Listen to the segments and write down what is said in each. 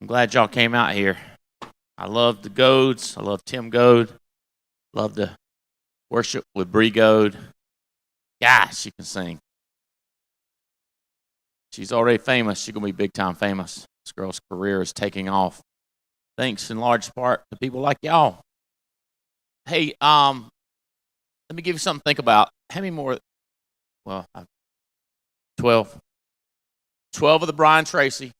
I'm glad y'all came out here. I love the Goads. I love Tim Goad. Love to worship with Bree Goad. Gosh, she can sing. She's already famous. She's going to be big-time famous. This girl's career is taking off. Thanks in large part to people like y'all. Hey, let me give you something to think about. How many more? Well, 12. 12 of the Brian Tracy.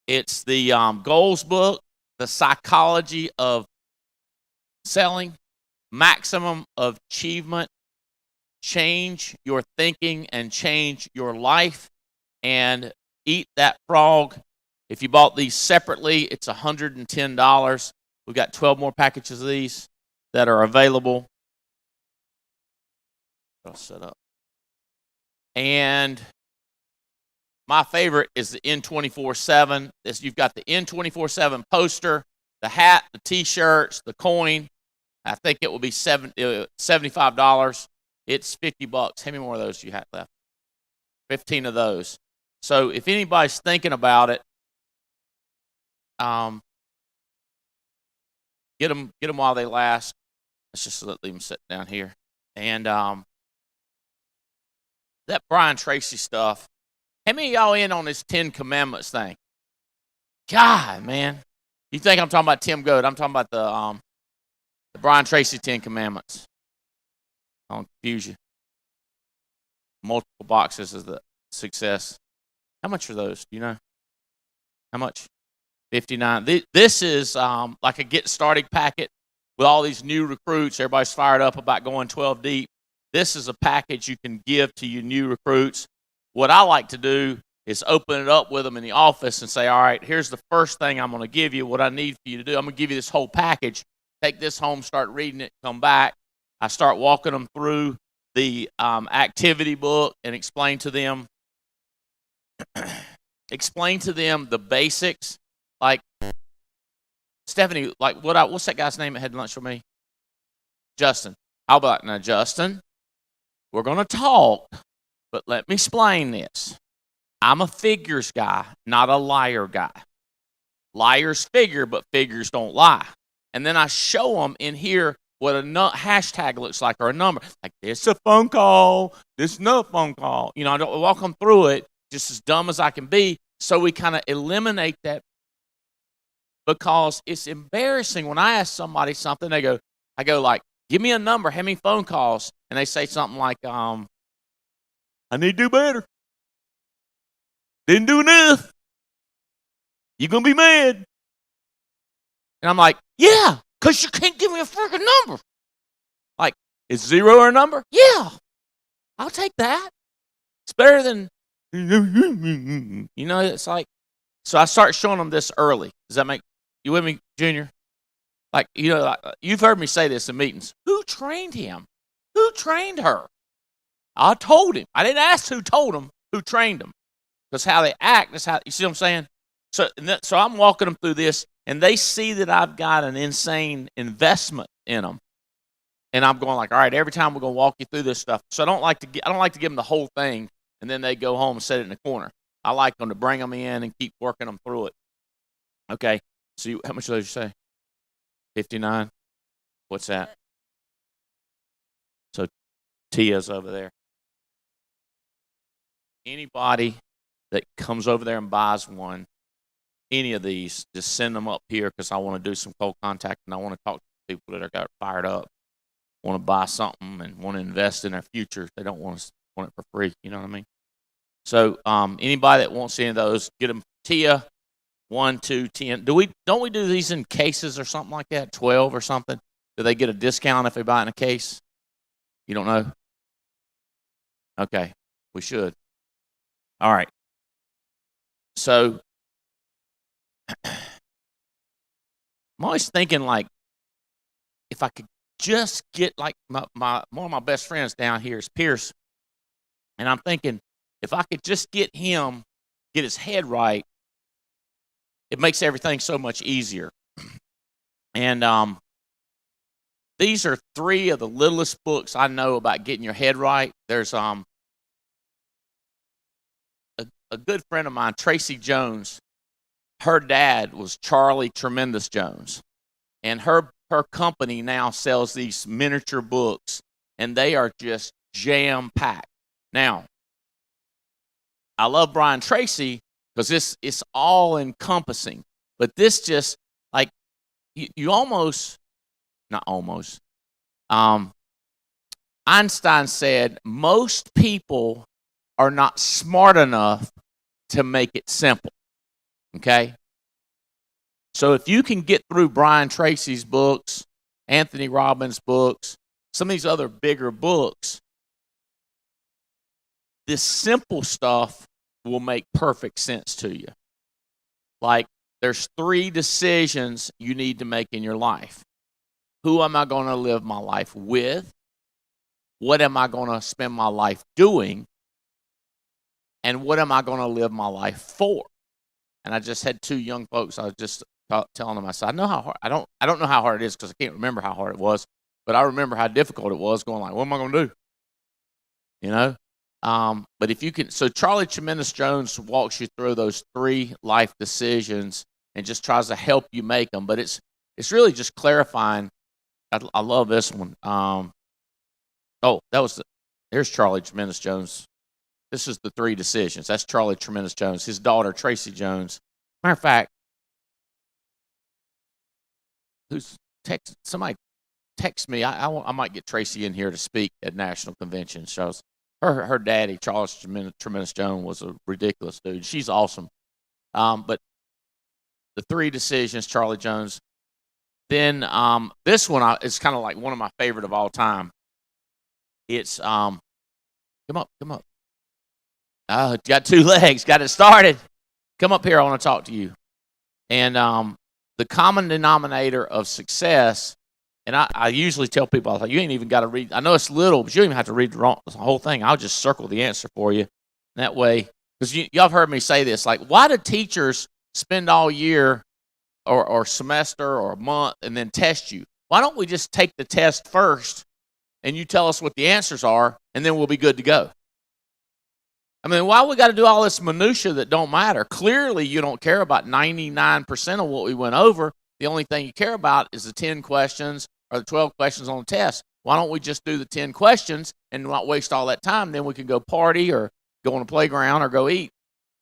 It's the goals book, the psychology of selling, maximum of achievement, change your thinking and change your life, and eat that frog. If you bought these separately, it's $110. We've got 12 more packages of these that are available. I'll set up. And my favorite is the N24/7. You've got the N24/7 poster, the hat, the T-shirts, the coin. I think it will be $75. It's $50. How many more of those do you have left? 15 of those. So if anybody's thinking about it, get them while they last. Let's just leave them sit down here. And that Brian Tracy stuff. How many of y'all in on this 10 Commandments thing? God, man. You think I'm talking about Tim Goad. I'm talking about the Brian Tracy 10 Commandments. I don't confuse you. Multiple boxes is the success. How much are those? Do you know? How much? $59. This is like a get started packet with all these new recruits. Everybody's fired up about going 12 deep. This is a package you can give to your new recruits. What I like to do is open it up with them in the office and say, all right, here's the first thing I'm going to give you. What I need for you to do, I'm going to give you this whole package. Take this home, start reading it, come back. I start walking them through the activity book and explain to them the basics. Like, Stephanie, like what's that guy's name that had lunch with me? Justin. I'll be like, now, Justin, we're going to talk, but let me explain this. I'm a figures guy, not a liar guy. Liars figure, but figures don't lie. And then I show them in here what a hashtag looks like or a number. Like, this is a phone call. This is no phone call. You know, I don't walk them through it just as dumb as I can be, so we kind of eliminate that, because it's embarrassing when I ask somebody something, I go like, give me a number, how many phone calls? And they say something like, I need to do better. Didn't do enough. You're going to be mad. And I'm like, yeah, because you can't give me a freaking number. Like, is 0 a number? Yeah, I'll take that. It's better than, you know, it's like, so I start showing them this early. Does that make, you with me, Junior? Like, you know, like, you've heard me say this in meetings. Who trained him? Who trained her? I told him. I didn't ask who told him, who trained them. Because how they act is how, you see what I'm saying? So I'm walking them through this, and they see that I've got an insane investment in them. And I'm going like, all right, every time we're going to walk you through this stuff. So I don't like to give them the whole thing, and then they go home and set it in the corner. I like them to bring them in and keep working them through it. Okay. So how much did you say? 59? What's that? So Tia's over there. Anybody that comes over there and buys one, any of these, just send them up here, because I want to do some cold contact, and I want to talk to people that are got fired up, want to buy something and want to invest in their future. They don't want it for free. You know what I mean? So anybody that wants any of those, get them. Tia, 1, 2, 10. Don't we do these in cases or something like that? 12 or something? Do they get a discount if they buy in a case? You don't know? Okay, we should. All right. So I'm always thinking, like, if I could just get, like, one of my best friends down here is Pierce, and I'm thinking, if I could just get his head right, it makes everything so much easier. And these are 3 of the littlest books I know about getting your head right. There's a good friend of mine, Tracy Jones, her dad was Charlie Tremendous Jones, and her company now sells these miniature books, and they are just jam-packed. Now, I love Brian Tracy because it's all encompassing, but this just like you almost not almost. Einstein said most people are not smart enough to make it simple. Okay? So if you can get through Brian Tracy's books, Anthony Robbins' books, some of these other bigger books, this simple stuff will make perfect sense to you. Like, there's 3 decisions you need to make in your life. Who am I going to live my life with? What am I going to spend my life doing? And what am I going to live my life for? And I just had 2 young folks. I was just telling them, I said, I know how hard. I don't know how hard it is because I can't remember how hard it was, but I remember how difficult it was. Going like, what am I going to do? You know. But if you can, so Charlie Tremendous Jones walks you through those 3 life decisions and just tries to help you make them. But it's really just clarifying. I love this one. Here's Charlie Tremendous Jones. This is the 3 decisions. That's Charlie Tremendous Jones. His daughter, Tracy Jones. Matter of fact, somebody text me. I might get Tracy in here to speak at national convention shows. Her daddy, Charles Tremendous Jones, was a ridiculous dude. She's awesome. But the 3 decisions, Charlie Jones. Then this one is kind of like one of my favorite of all time. It's come up. Got 2 legs. Got it started. Come up here. I want to talk to you. And the common denominator of success. And I usually tell people, you ain't even got to read. I know it's little, but you don't even have to read the whole thing. I'll just circle the answer for you. That way, because y'all have heard me say this, like, why do teachers spend all year or semester or a month and then test you? Why don't we just take the test first and you tell us what the answers are, and then we'll be good to go? I mean, why we got to do all this minutia that don't matter? Clearly, you don't care about 99% of what we went over. The only thing you care about is the 10 questions or the 12 questions on the test. Why don't we just do the 10 questions and not waste all that time? Then we can go party or go on a playground or go eat.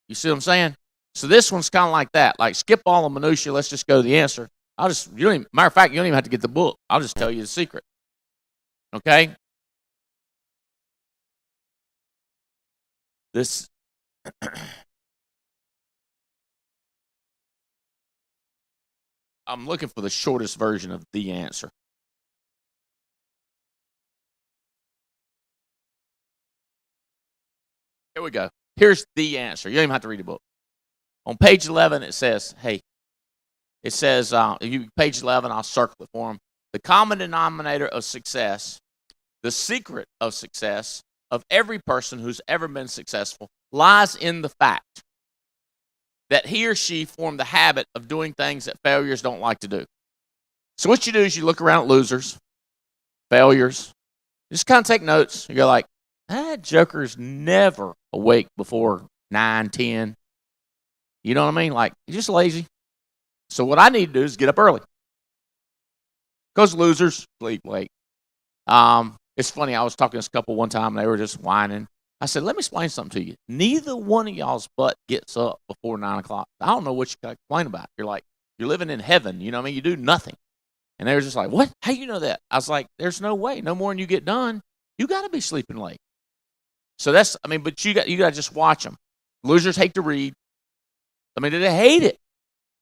You see what I'm saying? So this one's kind of like that. Like, skip all the minutia. Let's just go to the answer. Matter of fact, you don't even have to get the book. I'll just tell you the secret. Okay? This I'm looking for the shortest version of the answer. Here we go. Here's the answer. You don't even have to read the book. On page 11, it says, page 11, I'll circle it for them. The common denominator of success, the secret of success of every person who's ever been successful lies in the fact that he or she formed the habit of doing things that failures don't like to do. So what you do is you look around at losers, failures, just kind of take notes. You go like, that joker's never awake before 9, 10. You know what I mean? Like, he's just lazy. So what I need to do is get up early. Because losers sleep late. It's funny, I was talking to this couple one time, and they were just whining. I said, let me explain something to you. Neither one of y'all's butt gets up before 9 o'clock. I don't know what you got to complain about. You're like, you're living in heaven. You know what I mean? You do nothing. And they were just like, what? How you know that? I was like, there's no way. No more than you get done. You got to be sleeping late. So but you got to just watch them. Losers hate to read. I mean, they hate it.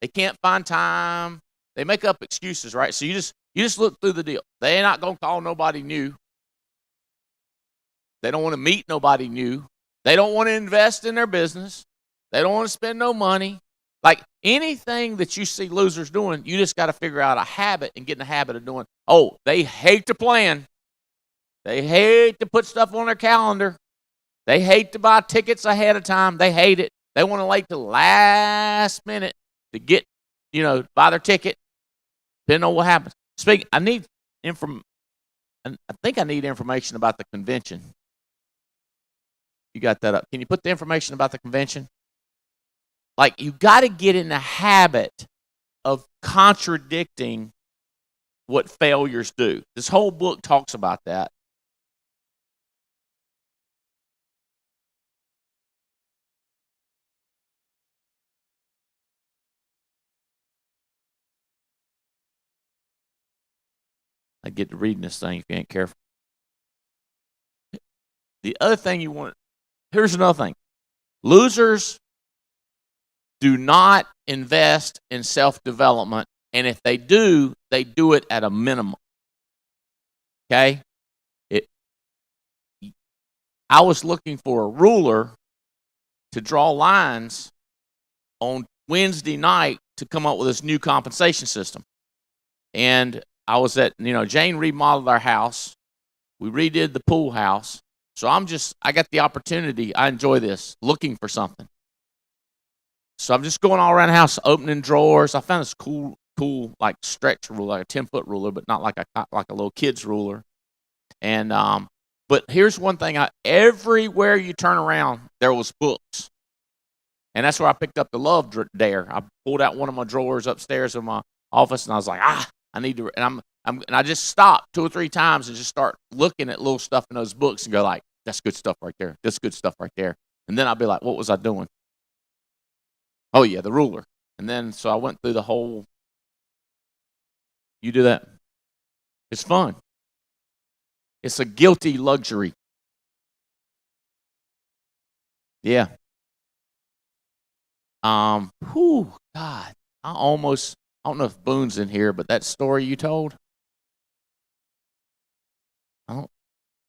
They can't find time. They make up excuses, right? So you just look through the deal. They're not going to call nobody new. They don't want to meet nobody new. They don't want to invest in their business. They don't want to spend no money. Like, anything that you see losers doing, you just got to figure out a habit and get in the habit of doing. Oh, they hate to plan. They hate to put stuff on their calendar. They hate to buy tickets ahead of time. They hate it. They want to wait till last minute to get, buy their ticket. Depending on what happens. I think I need information about the convention. You got that up. Can you put the information about the convention? Like, you got to get in the habit of contradicting what failures do. This whole book talks about that. I get to reading this thing if you ain't careful. The other thing you want, here's another thing. Losers do not invest in self-development, and if they do it at a minimum. Okay? I was looking for a ruler to draw lines on Wednesday night to come up with this new compensation system. And I was at, Jane remodeled our house. We redid the pool house. So I got the opportunity. I enjoy this, looking for something. So I'm just going all around the house, opening drawers. I found this cool, like stretch ruler, like a 10-foot ruler, but not like a little kid's ruler. And, but here's one thing. Everywhere you turn around, there was books. And that's where I picked up the Love Dare. I pulled out one of my drawers upstairs in my office, and I was like, I need to, and I just stopped 2 or 3 times and just start looking at little stuff in those books and go like, that's good stuff right there. That's good stuff right there. And then I'd be like, what was I doing? Oh, yeah, the ruler. And then, so I went through the whole, you do that. It's fun. It's a guilty luxury. Yeah. God, I don't know if Boone's in here, but that story you told,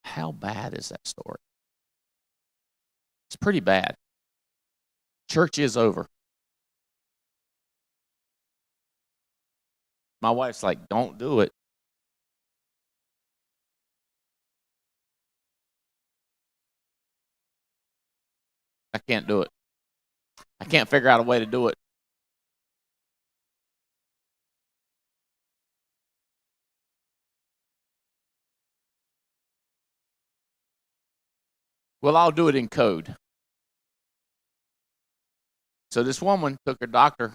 how bad is that story? It's pretty bad. Church is over. My wife's like, don't do it. I can't do it. I can't figure out a way to do it. Well, I'll do it in code. So this woman took her doctor.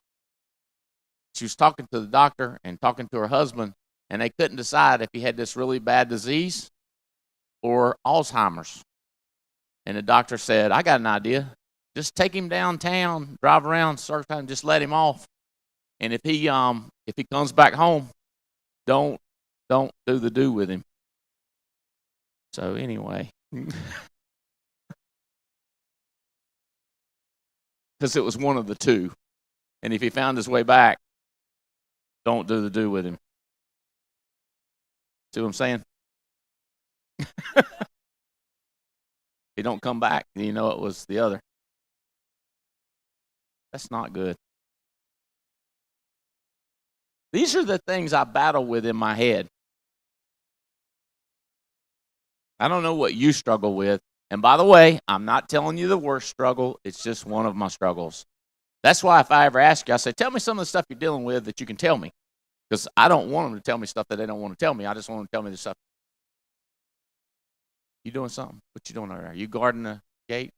She was talking to the doctor and talking to her husband, and they couldn't decide if he had this really bad disease or Alzheimer's. And the doctor said, I got an idea. Just take him downtown, drive around, search time, just let him off. And if he comes back home, don't do the do with him. So anyway. Because it was one of the two. And if he found his way back, don't do the do with him. See what I'm saying? If he don't come back, then you know it was the other. That's not good. These are the things I battle with in my head. I don't know what you struggle with. And by the way, I'm not telling you the worst struggle. It's just one of my struggles. That's why if I ever ask you, I say, tell me some of the stuff you're dealing with that you can tell me. Because I don't want them to tell me stuff that they don't want to tell me. I just want them to tell me the stuff. You doing something? What you doing over there? You guarding the gate?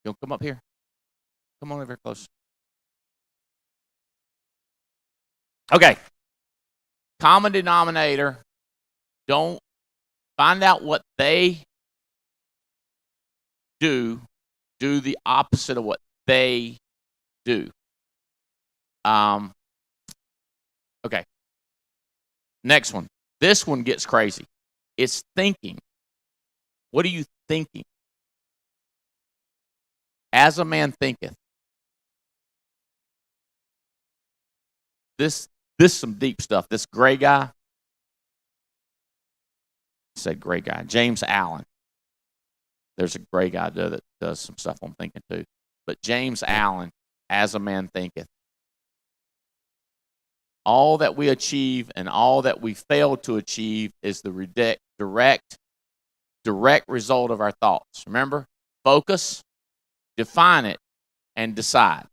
You'll come up here. Come on over here close. Okay. Common denominator. Don't find out what they do. Do the opposite of what they do. Okay. Next one. This one gets crazy. It's thinking. What are you thinking? As a man thinketh. This is some deep stuff. This gray guy. Said gray guy. James Allen. There's a gray guy that does some stuff on thinking too. But James Allen, as a man thinketh. All that we achieve and all that we fail to achieve is the direct result of our thoughts. Remember? Focus, define it, and decide.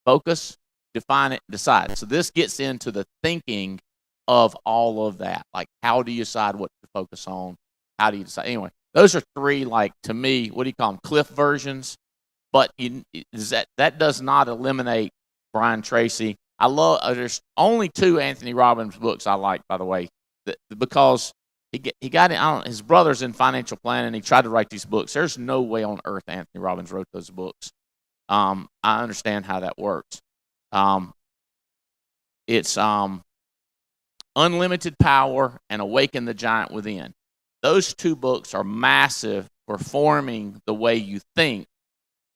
Focus, define it, decide. So this gets into the thinking of all of that. Like, how do you decide what to focus on? How do you decide? Anyway, Those are three, like, to me, what do you call them, cliff versions. But that does not eliminate Brian Tracy. There's only two Anthony Robbins books I like, by the way, because he got it. His brother's in financial planning. He tried to write these books. There's no way on earth Anthony Robbins wrote those books. I understand how that works. It's Unlimited Power and Awaken the Giant Within. Those two books are massive for forming the way you think,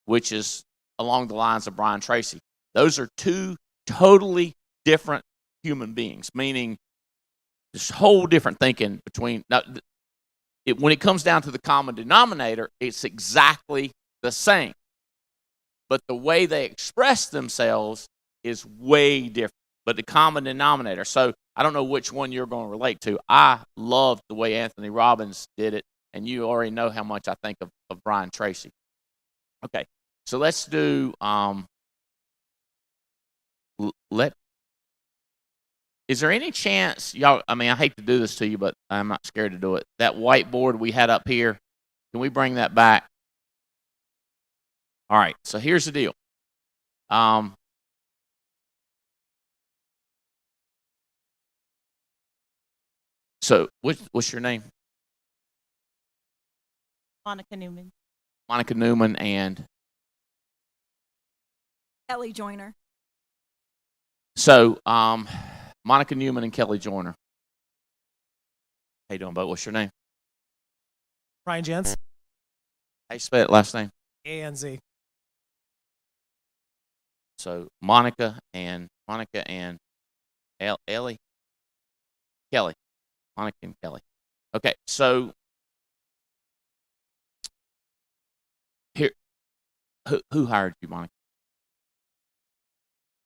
which is along the lines of Brian Tracy. Those are two totally different human beings, meaning this whole different thinking between. Now, when it comes down to the common denominator, it's exactly the same. But the way they express themselves is way different. But the common denominator. So I don't know which one you're going to relate to. I love the way Anthony Robbins did it, and you already know how much I think of Brian Tracy. Okay, so let's do is there any chance, y'all, I mean, I hate to do this to you, but I'm not scared to do it. That whiteboard we had up here, can we bring that back? All right, so here's the deal. So what's your name? Monica Newman. Monica Newman and? Kelly Joyner. So, Monica Newman and Kelly Joyner. How you doing, bud? What's your name? Ryan Jens. How you spell it last name? A-N-Z. So Monica and Ellie? Kelly. Monica and Kelly. Okay, so here, who hired you, Monica?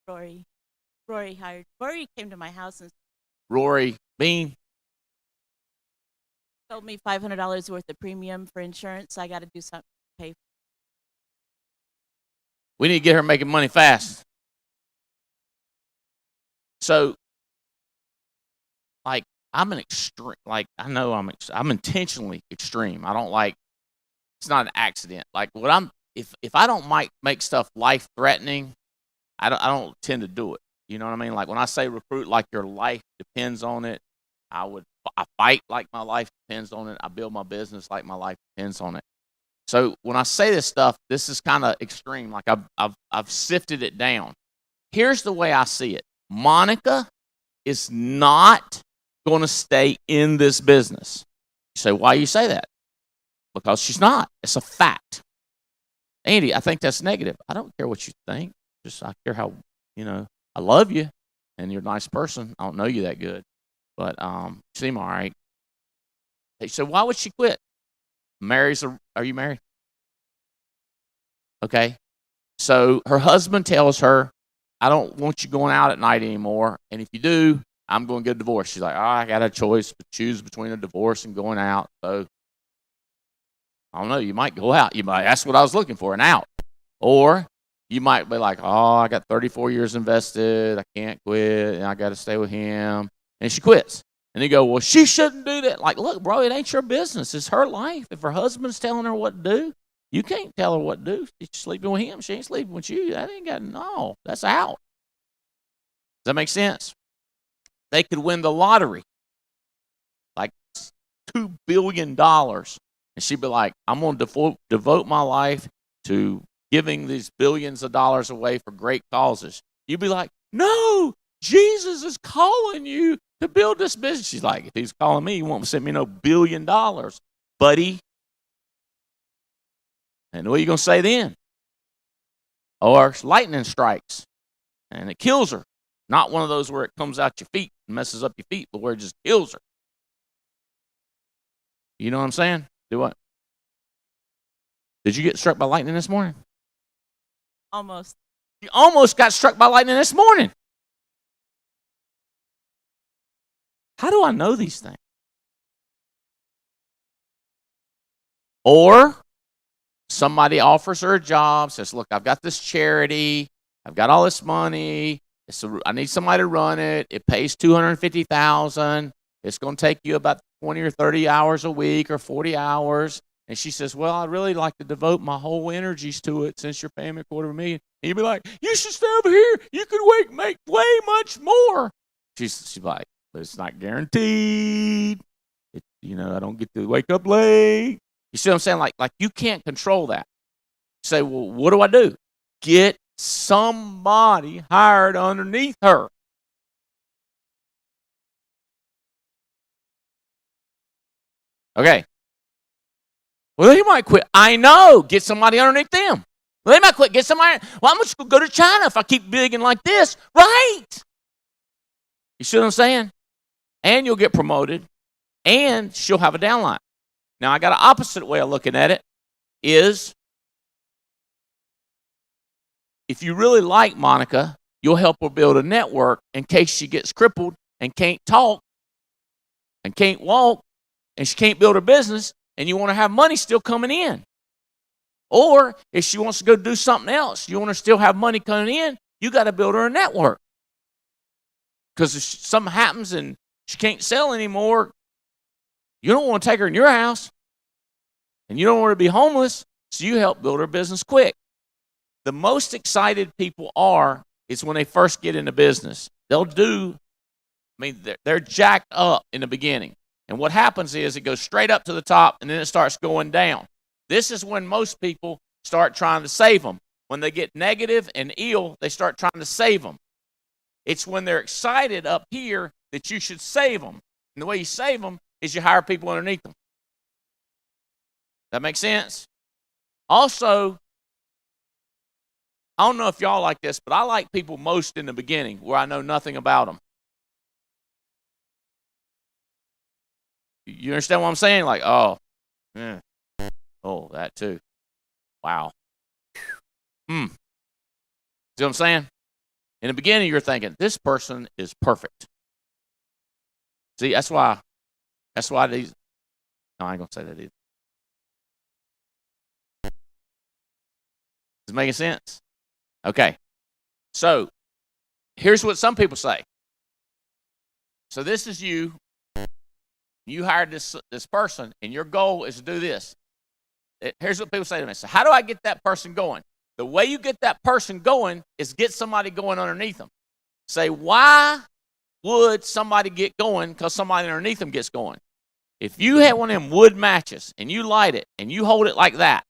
Rory. Rory came to my house and Rory Bean. told me $500 worth of premium for insurance. I got to do something to pay. We need to get her making money fast. So, like, I'm an extreme. Like, I know I'm intentionally extreme. I don't like. It's not an accident. Like, if I don't make stuff life threatening, I don't tend to do it. You know what I mean? Like when I say recruit like your life depends on it, I fight like my life depends on it. I build my business like my life depends on it. So when I say this stuff, this is kind of extreme. Like I've sifted it down. Here's the way I see it. Monica is not going to stay in this business. You say, why you say that? Because she's not. It's a fact. Andy, I think that's negative. I don't care what you think. Just I care how, I love you and you're a nice person. I don't know you that good, but you seem all right. Hey, so why would she quit? Are you married? Okay. So her husband tells her, I don't want you going out at night anymore. And if you do, I'm going to get a divorce. She's like, I got a choice to choose between a divorce and going out. So I don't know. You might go out. That's what I was looking for, an out. Or you might be like, I got 34 years invested. I can't quit. And I got to stay with him. And she quits. And you go, well, she shouldn't do that. Like, look, bro, it ain't your business. It's her life. If her husband's telling her what to do, you can't tell her what to do. She's sleeping with him. She ain't sleeping with you. That's out. Does that make sense? They could win the lottery, like $2 billion. And she'd be like, I'm going to devote my life to giving these billions of dollars away for great causes. You'd be like, no, Jesus is calling you to build this business. She's like, if he's calling me, he won't send me no $1 billion, buddy. And what are you going to say then? Or lightning strikes and it kills her. Not one of those where it comes out your feet and messes up your feet, but where it just kills her. You know what I'm saying? Do what? Did you get struck by lightning this morning? Almost. You almost got struck by lightning this morning. How do I know these things? Or somebody offers her a job, says, look, I've got this charity. I've got all this money. I need somebody to run it. It pays $250,000. It's going to take you about 20 or 30 hours a week or 40 hours. And she says, well, I'd really like to devote my whole energies to it since you're paying me $250,000. And you'd be like, you should stay over here. You could make way much more. She's like, but it's not guaranteed. I don't get to wake up late. You see what I'm saying? Like you can't control that. You say, well, what do I do? Get somebody hired underneath her. Okay. Well, they might quit. I know. Get somebody underneath them. Well, they might quit. Get somebody. Well, I'm just going to go to China if I keep bigging like this. Right. You see what I'm saying? And you'll get promoted, and she'll have a downline. Now, I got an opposite way of looking at it is if you really like Monica, you'll help her build a network in case she gets crippled and can't talk and can't walk and she can't build her business and you want to have money still coming in. Or if she wants to go do something else, you want to still have money coming in, you got to build her a network. Because if something happens and she can't sell anymore, you don't want to take her in your house and you don't want her to be homeless, so you help build her business quick. The most excited people is when they first get into business. They're jacked up in the beginning. And what happens is it goes straight up to the top and then it starts going down. This is when most people start trying to save them. When they get negative and ill, they start trying to save them. It's when they're excited up here that you should save them. And the way you save them is you hire people underneath them. That makes sense? Also, I don't know if y'all like this, but I like people most in the beginning where I know nothing about them. You understand what I'm saying? Like, that too. Wow. See what I'm saying? In the beginning, you're thinking, this person is perfect. See, that's why these, no, I ain't going to say that either. Is it making sense? Okay. So, here's what some people say. So, this is you. You hired this person, and your goal is to do this. Here's what people say to me. So, how do I get that person going? The way you get that person going is get somebody going underneath them. Say, why would somebody get going? Because somebody underneath them gets going. If you have one of them wood matches and you light it and you hold it like that,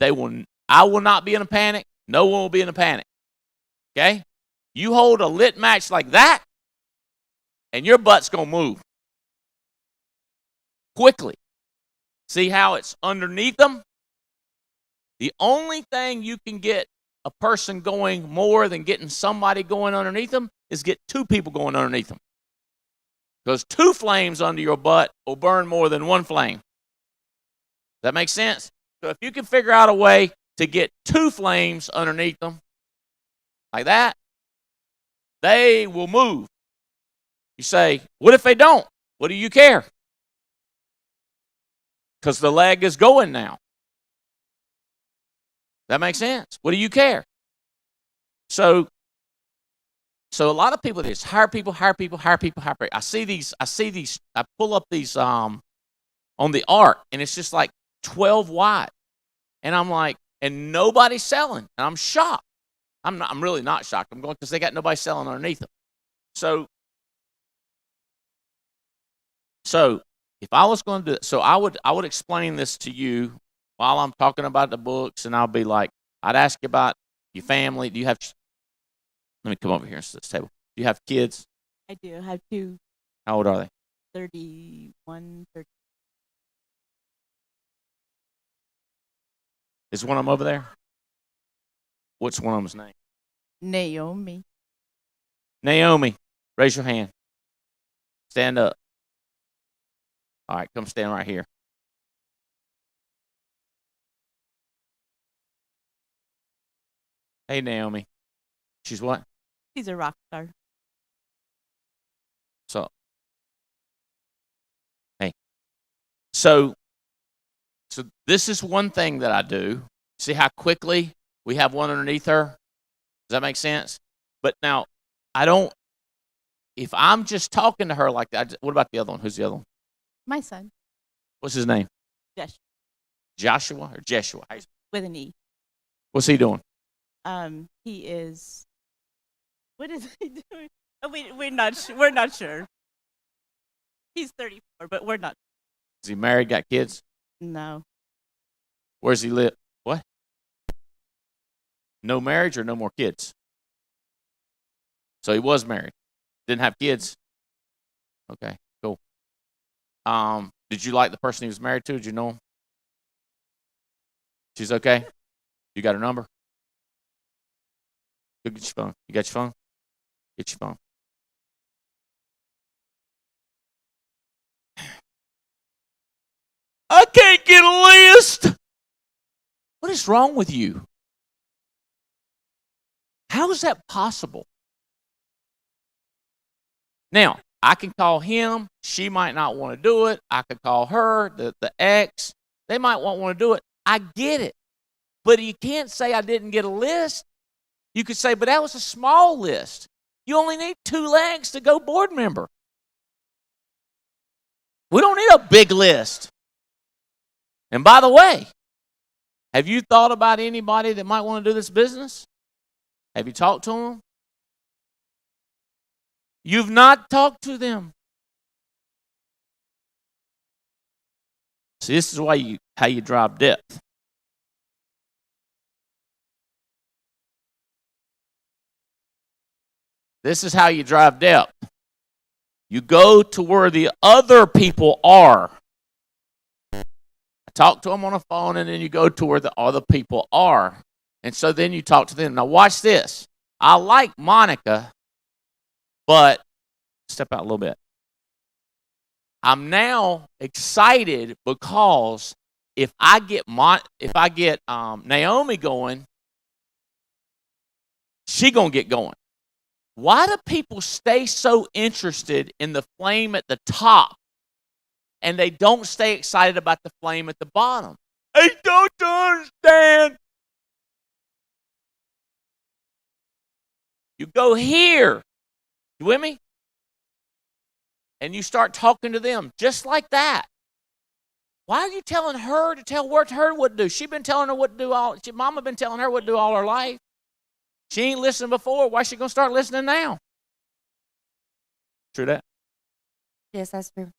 I will not be in a panic. No one will be in a panic. Okay? You hold a lit match like that, and your butt's going to move quickly. See how it's underneath them? The only thing you can get a person going more than getting somebody going underneath them is get two people going underneath them. Because two flames under your butt will burn more than one flame. Does that make sense? So if you can figure out a way to get two flames underneath them, like that, they will move. You say, what if they don't? What do you care? Because the leg is going now. That makes sense. What do you care? So a lot of people just hire people. I see these, I pull up these on the ARC, and it's just like 12 wide. And I'm like, and nobody's selling. And I'm shocked. I'm really not shocked. I'm going because they got nobody selling underneath them. So if I was going to do it, so I would explain this to you while I'm talking about the books, and I'll be like, I'd ask you about your family. Do you have, let me come over here and sit at this table. Do you have kids? I do. I have two. How old are they? 31, 30. Is one of them over there? What's one of them's name? Naomi. Naomi, raise your hand. Stand up. All right, come stand right here. Hey, Naomi. She's what? She's a rock star. So, hey. So this is one thing that I do. See how quickly we have one underneath her? Does that make sense? But now, I don't if I'm just talking to her like that, what about the other one? Who's the other one? My son, What's his name? Josh, Joshua or Jeshua? with an E. What's he doing? He is. What is he doing? Oh, we're not sure. He's 34, but we're not. Is he married? Got kids? No. Where's he live? What? No marriage or no more kids? So he was married. Didn't have kids? Okay, cool. Did you like the person he was married to? Did you know him? She's okay? You got her number? Go get your phone. You got your phone? Get your phone. I can't get a list. What is wrong with you? How is that possible? Now, I can call him. She might not want to do it. I could call her, the ex. They might want to do it. I get it. But you can't say I didn't get a list. You could say, but that was a small list. You only need 2 legs to go board member. We don't need a big list. And by the way, have you thought about anybody that might want to do this business? Have you talked to them? You've not talked to them. See, this is how you drive depth. This is how you drive depth. You go to where the other people are. Talk to them on the phone, and then you go to where the other people are. And so then you talk to them. Now watch this. I like Monica, but step out a little bit. I'm now excited because if I get Naomi going, she gonna get going. Why do people stay so interested in the flame at the top, and they don't stay excited about the flame at the bottom? I don't understand. You go here. You with me? And you start talking to them just like that. Why are you telling her to tell her what to do? She's been telling her what to do Mama been telling her what to do all her life. She ain't listened before. Why is she going to start listening now? True that? Yes, that's true.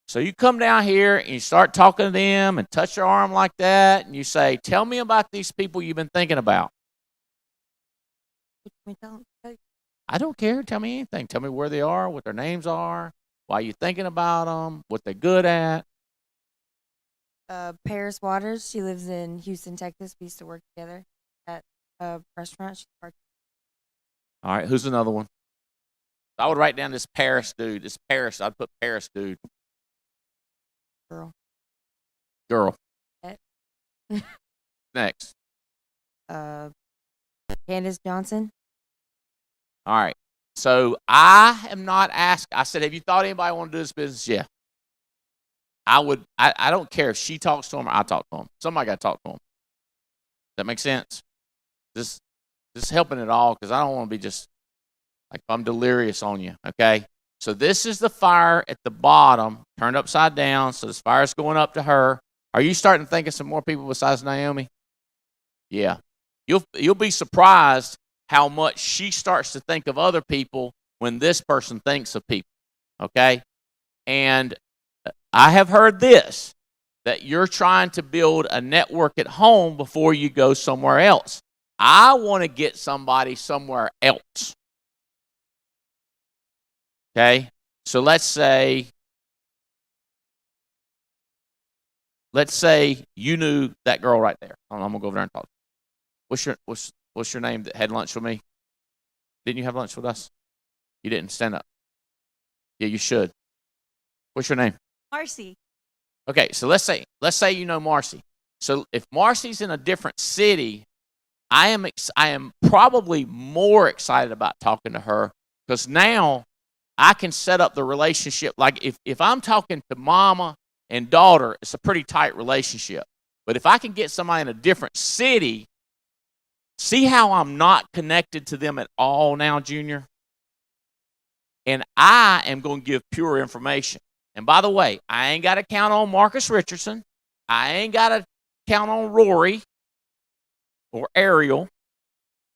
So you come down here and you start talking to them and touch your arm like that, and you say, tell me about these people you've been thinking about. I don't care. Tell me anything. Tell me where they are, what their names are, why you're thinking about them, what they're good at. Paris Waters. She lives in Houston, Texas. We used to work together at a restaurant. All right, who's another one? I would write down this Paris dude. This Paris. I'd put Paris dude. Girl. Next. Candace Johnson. All right. So I am not asked. I said, have you thought anybody want to do this business? Yeah. I don't care if she talks to them or I talk to them. Somebody got to talk to them. That makes sense? Just helping it all, because I don't want to be just like I'm delirious on you, okay? So this is the fire at the bottom, turned upside down, so this fire's going up to her. Are you starting to think of some more people besides Naomi? Yeah. You'll be surprised how much she starts to think of other people when this person thinks of people, okay? And I have heard this, that you're trying to build a network at home before you go somewhere else. I want to get somebody somewhere else. Okay? So let's say you knew that girl right there. I'm going to go over there and talk. What's your name that had lunch with me? Didn't you have lunch with us? You didn't. Stand up. Yeah, you should. What's your name? Marcy. Okay, so let's say you know Marcy. So if Marcy's in a different city, I am probably more excited about talking to her, because now I can set up the relationship. Like if I'm talking to mama and daughter, it's a pretty tight relationship. But if I can get somebody in a different city, see how I'm not connected to them at all now, Junior? And I am going to give pure information. And by the way, I ain't got to count on Marcus Richardson. I ain't got to count on Rory or Ariel.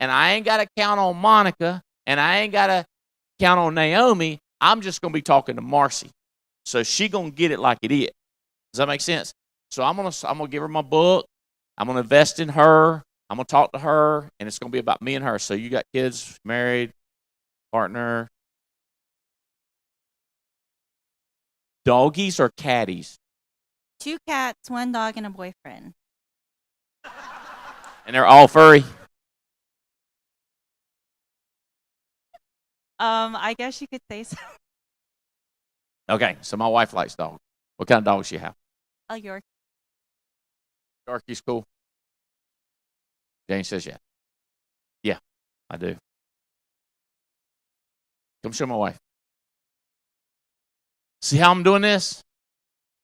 And I ain't got to count on Monica. And I ain't got to count on Naomi. I'm just going to be talking to Marcy. So she going to get it like it is. Does that make sense? So I'm gonna give her my book. I'm going to invest in her. I'm going to talk to her. And it's going to be about me and her. So you got kids, married, partner. Doggies or catties? 2 cats, 1 dog, and a boyfriend. And they're all furry? I guess you could say so. Okay, so my wife likes dogs. What kind of dogs you have? A York. Yorkie's cool. Jane says yeah. Yeah, I do. Come show my wife. See how I'm doing this?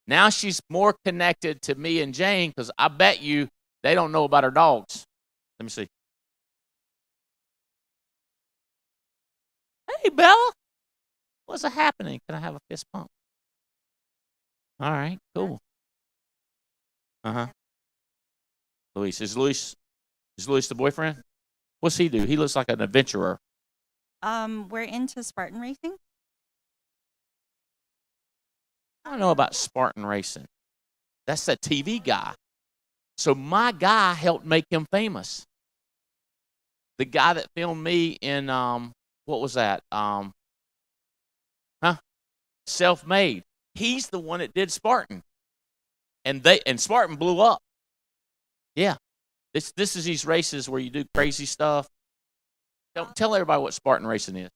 Now she's more connected to me and Jane because I bet you they don't know about her dogs. Let me see. Hey, Bella. What's happening? Can I have a fist pump? All right, cool. Uh-huh. Luis. Is Luis the boyfriend? What's he do? He looks like an adventurer. We're into Spartan Racing. I don't know about Spartan Racing. That's that TV guy. So my guy helped make him famous. The guy that filmed me in what was that? Self-Made. He's the one that did Spartan. And Spartan blew up. Yeah. This is these races where you do crazy stuff. Don't tell everybody what Spartan Racing is.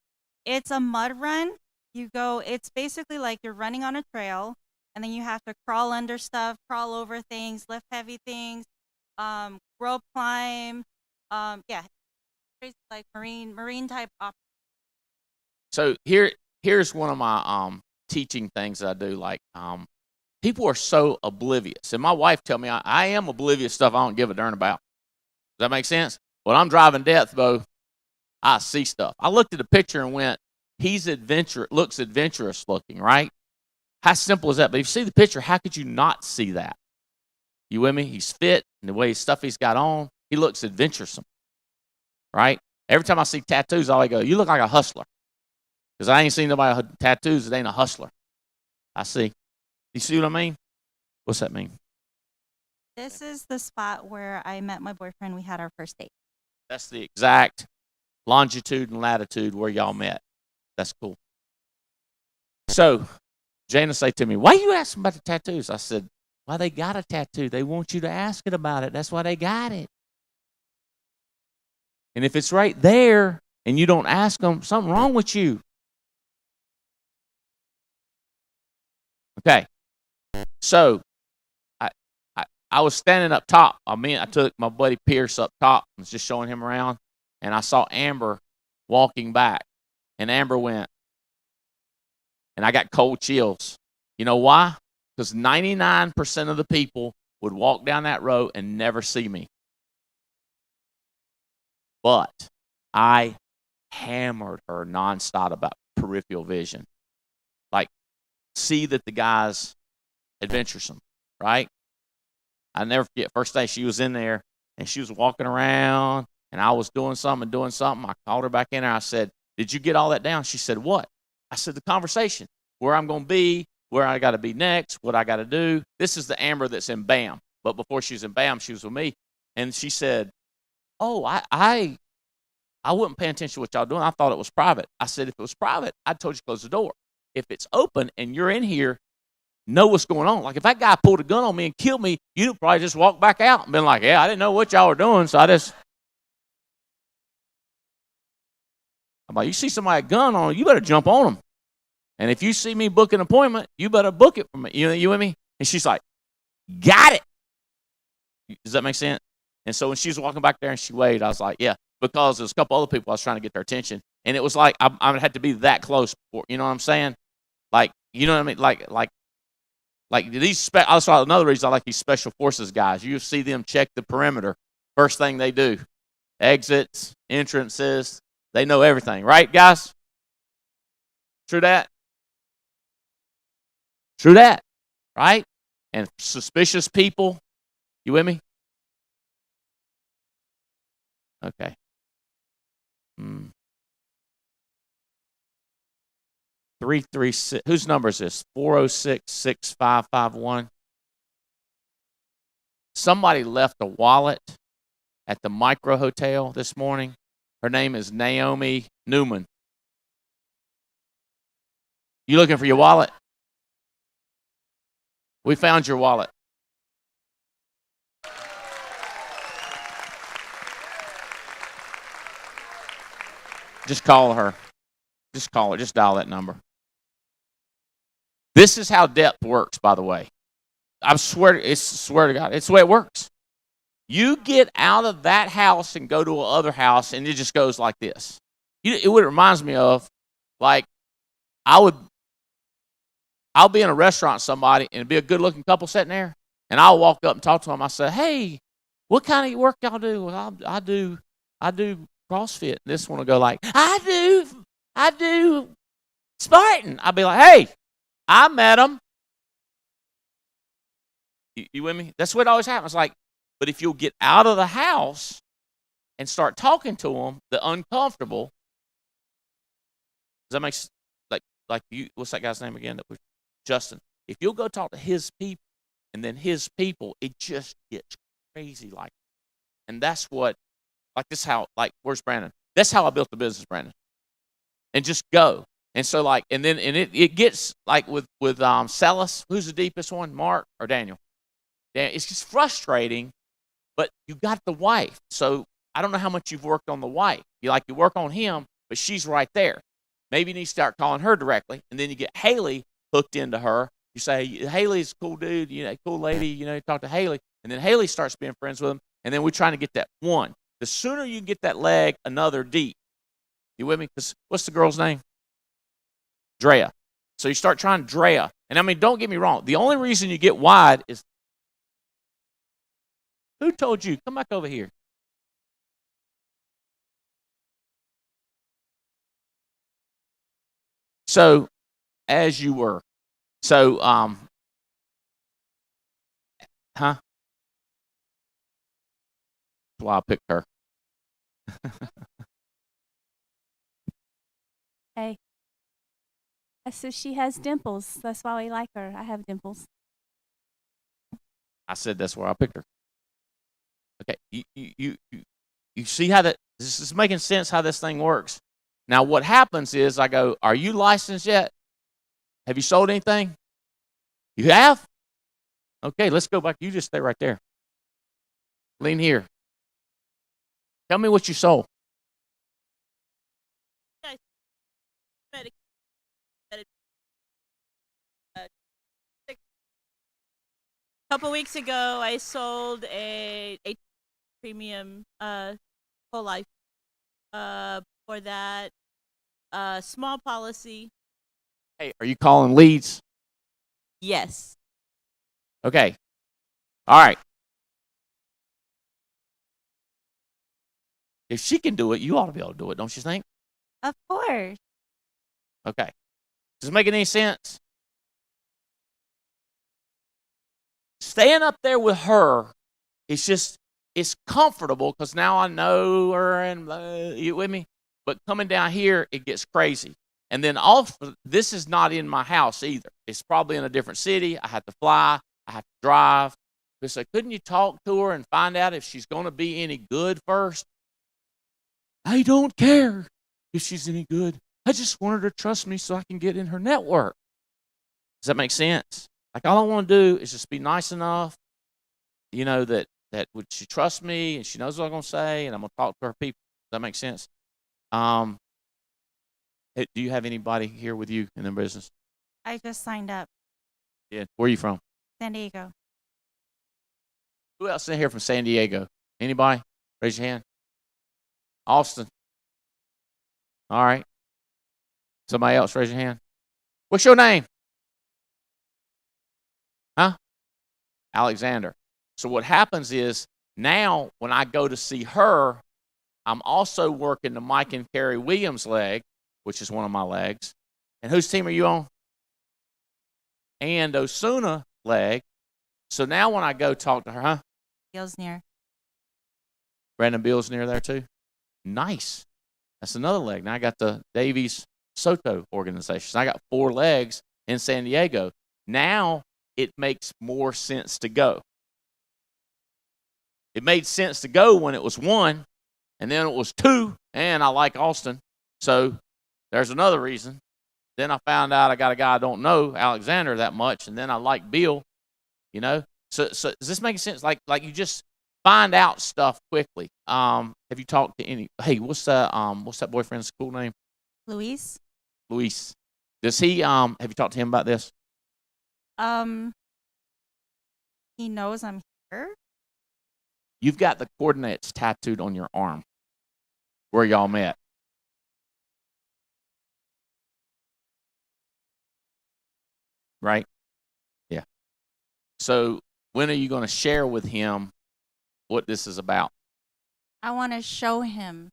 It's a mud run. It's basically like you're running on a trail, and then you have to crawl under stuff, crawl over things, lift heavy things, rope climb. Yeah, like marine type op. So here's one of my teaching things that I do. Like people are so oblivious, and my wife tell me I am oblivious stuff I don't give a darn about. Does that make sense? When I'm driving Death Bow, I see stuff. I looked at the picture and went, looks adventurous looking, right? How simple is that? But if you see the picture, how could you not see that? You with me? He's fit, and the way his stuff he's got on, he looks adventuresome, right? Every time I see tattoos, I always go, you look like a hustler. Because I ain't seen nobody with tattoos that ain't a hustler. I see. You see what I mean? What's that mean? This is the spot where I met my boyfriend. We had our first date. That's the exact longitude and latitude where y'all met. That's cool. So, Jana say to me, why you asking about the tattoos? I said, why they got a tattoo? They want you to ask it about it. That's why they got it. And if it's right there and you don't ask them, something wrong with you. Okay. So, I was standing up top. I took my buddy Pierce up top and was just showing him around. And I saw Amber walking back. And Amber went. And I got cold chills. You know why? Because 99% of the people would walk down that road and never see me. But I hammered her nonstop about peripheral vision. Like, see that the guy's adventuresome, right? I never forget, first day she was in there, and she was walking around, and I was doing something. I called her back in there. I said, did you get all that down? She said, what? I said, the conversation, where I'm going to be, where I got to be next, what I got to do. This is the Amber that's in BAM. But before she was in BAM, she was with me. And she said, oh, I wasn't paying attention to what y'all doing. I thought it was private. I said, if it was private, I told you to close the door. If it's open and you're in here, know what's going on. Like if that guy pulled a gun on me and killed me, you'd probably just walk back out and been like, yeah, I didn't know what y'all were doing, so I'm like, you see somebody with a gun on, you better jump on them. And if you see me book an appointment, you better book it for me. You with me? And she's like, got it. Does that make sense? And so when she was walking back there and she waved, I was like, yeah, because there's a couple other people I was trying to get their attention. And it was like, I had to be that close before, you know what I'm saying? Like, you know what I mean? Like these, that's another reason I like these special forces guys. You see them check the perimeter. First thing they do, exits, entrances, they know everything, right, guys? True that? True that, right? And suspicious people, you with me? Okay. 336. Whose number is this? 406-6551. Somebody left a wallet at the Micro Hotel this morning. Her name is Naomi Newman. You looking for your wallet? We found your wallet. Just call her. Just call her. Just dial that number. This is how depth works, by the way. I swear to God, it's the way it works. You get out of that house and go to another house, and it just goes like this. It reminds me of, like, I'll be in a restaurant with somebody, and it'd be a good-looking couple sitting there, and I'll walk up and talk to them. I say, "Hey, what kind of work y'all do?" Well, I do CrossFit. And this one will go like, I do Spartan. I'll be like, "Hey, I met him." You with me? That's what always happens. Like, but if you'll get out of the house and start talking to them, the uncomfortable. Does that make sense? Like you? What's that guy's name again? That was Justin. If you'll go talk to his people, and then his people, it just gets crazy. Like, and that's what. Like this, how, like, where's Brandon? That's how I built the business, Brandon. And just go. And so, like, and it gets like with Celis. Who's the deepest one? Mark or Daniel? It's just frustrating, but you got the wife. So I don't know how much you've worked on the wife. You work on him, but she's right there. Maybe you need to start calling her directly, and then you get Haley hooked into her. You say, "Haley's a cool dude, cool lady, you talk to Haley," and then Haley starts being friends with him, and then we're trying to get that one. The sooner you get that leg another deep, you with me? Because what's the girl's name? Drea. So you start trying Drea. And I mean, don't get me wrong. The only reason you get wide is, who told you? Come back over here. So, as you were. So, That's why I picked her. Hey. I said she has dimples. That's why we like her. I have dimples. I said that's where I picked her. Okay, you see how this is making sense how this thing works. Now what happens is I go, "Are you licensed yet? Have you sold anything? You have? Okay, let's go back. You just stay right there. Lean here. Tell me what you sold." A couple weeks ago, I sold a premium whole life. For that small policy. Hey, are you calling leads? Yes. Okay. All right. If she can do it, you ought to be able to do it, don't you think? Of course. Okay. Does it make any sense? Staying up there with her, it's comfortable because now I know her and you with me? But coming down here, it gets crazy. And then this is not in my house either. It's probably in a different city. I have to fly. I have to drive. They say, "Couldn't you talk to her and find out if she's going to be any good first?" I don't care if she's any good. I just want her to trust me so I can get in her network. Does that make sense? Like, all I want to do is just be nice enough, that would she trust me and she knows what I'm going to say and I'm going to talk to her people. Does that make sense? Hey, do you have anybody here with you in the business? I just signed up. Yeah. Where are you from? San Diego. Who else in here from San Diego? Anybody? Raise your hand. Austin. All right. Somebody else, raise your hand. What's your name? Huh? Alexander. So what happens is now when I go to see her, I'm also working the Mike and Carrie Williams leg, which is one of my legs. And whose team are you on? And Osuna leg. So now when I go talk to her, huh? Feels near. Brandon Beal's near there too. Nice. That's another leg. Now I got the Davies Soto organization. So I got 4 legs in San Diego. Now it makes more sense to go. It made sense to go when it was 1, and then it was 2, and I like Austin. So there's another reason. Then I found out I got a guy I don't know, Alexander, that much, and then I like Bill, you know. So does this make sense? Like you just find out stuff quickly. Have you talked to any? Hey, what's that boyfriend's cool name? Luis? Luis. Does he? Have you talked to him about this? He knows I'm here. You've got the coordinates tattooed on your arm where y'all met. Right? Yeah. So when are you going to share with him what this is about? I want to show him.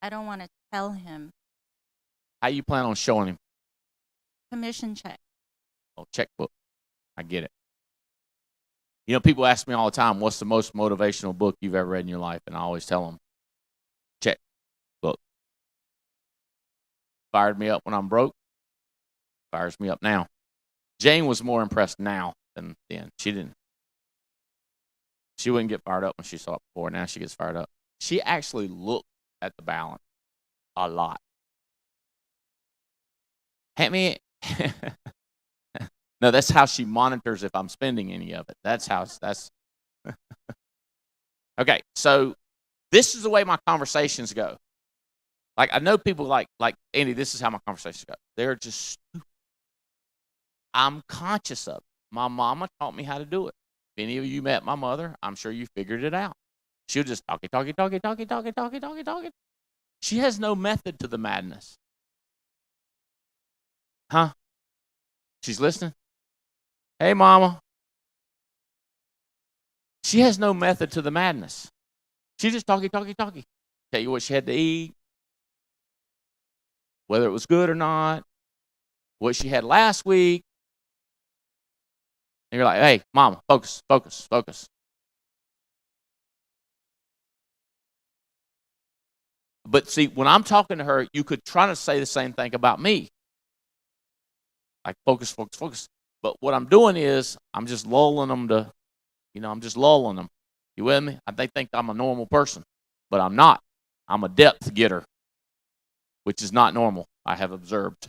I don't want to tell him. How you plan on showing him? Commission check. Oh, checkbook. I get it. You know, people ask me all the time, what's the most motivational book you've ever read in your life? And I always tell them, checkbook. Fired me up when I'm broke. Fires me up now. Jane was more impressed now than then. She wouldn't get fired up when she saw it before. Now she gets fired up. She actually looked at the balance a lot. No, that's how she monitors if I'm spending any of it. That's okay. So this is the way my conversations go. Like I know people like Andy. This is how my conversations go. They're just stupid. I'm conscious of it. My mama taught me how to do it. If any of you met my mother, I'm sure you figured it out. She'll just talk. She has no method to the madness. Huh? She's listening? Hey, mama. She has no method to the madness. She just talky. Tell you what she had to eat, whether it was good or not, what she had last week. And you're like, hey, mama, focus. But see, when I'm talking to her, you could try to say the same thing about me. Like focus. But what I'm doing is I'm just lulling them to, I'm just lulling them. You with me? They think I'm a normal person, but I'm not. I'm a depth getter, which is not normal, I have observed.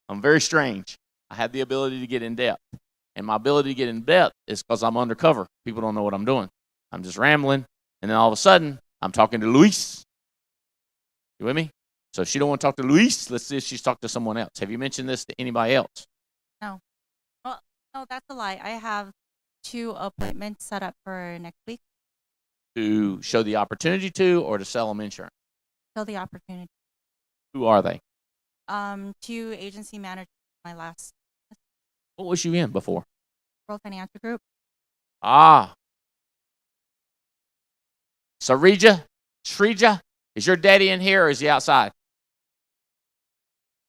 I'm very strange. I have the ability to get in depth. And my ability to get in depth is because I'm undercover. People don't know what I'm doing. I'm just rambling, and then all of a sudden, I'm talking to Luis. You with me? So if she don't want to talk to Luis, let's see if she's talked to someone else. Have you mentioned this to anybody else? No. Well, no, that's a lie. I have 2 appointments set up for next week. To show the opportunity to, or to sell them insurance? Show the opportunity. Who are they? 2 agency managers. My last. What was you in before? World Financial Group. Ah. So Shrija, is your daddy in here or is he outside?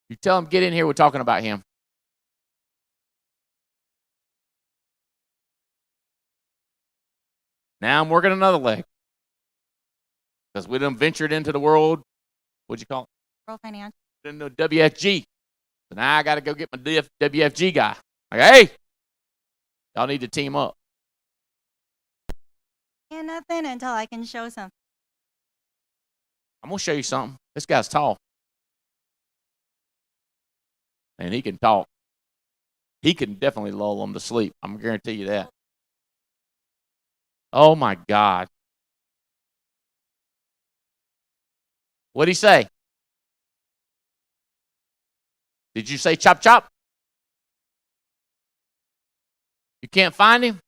You tell him, get in here, we're talking about him. Now I'm working another leg. Because we done ventured into the world, what'd you call it? World Financial. Into WFG. So now I got to go get my WFG guy. Like, hey, y'all need to team up. And nothing until I can show something. I'm going to show you something. This guy's tall. And he can talk. He can definitely lull them to sleep. I'm going to guarantee you that. Oh, my God. What'd he say? Did you say chop, chop? You can't find him?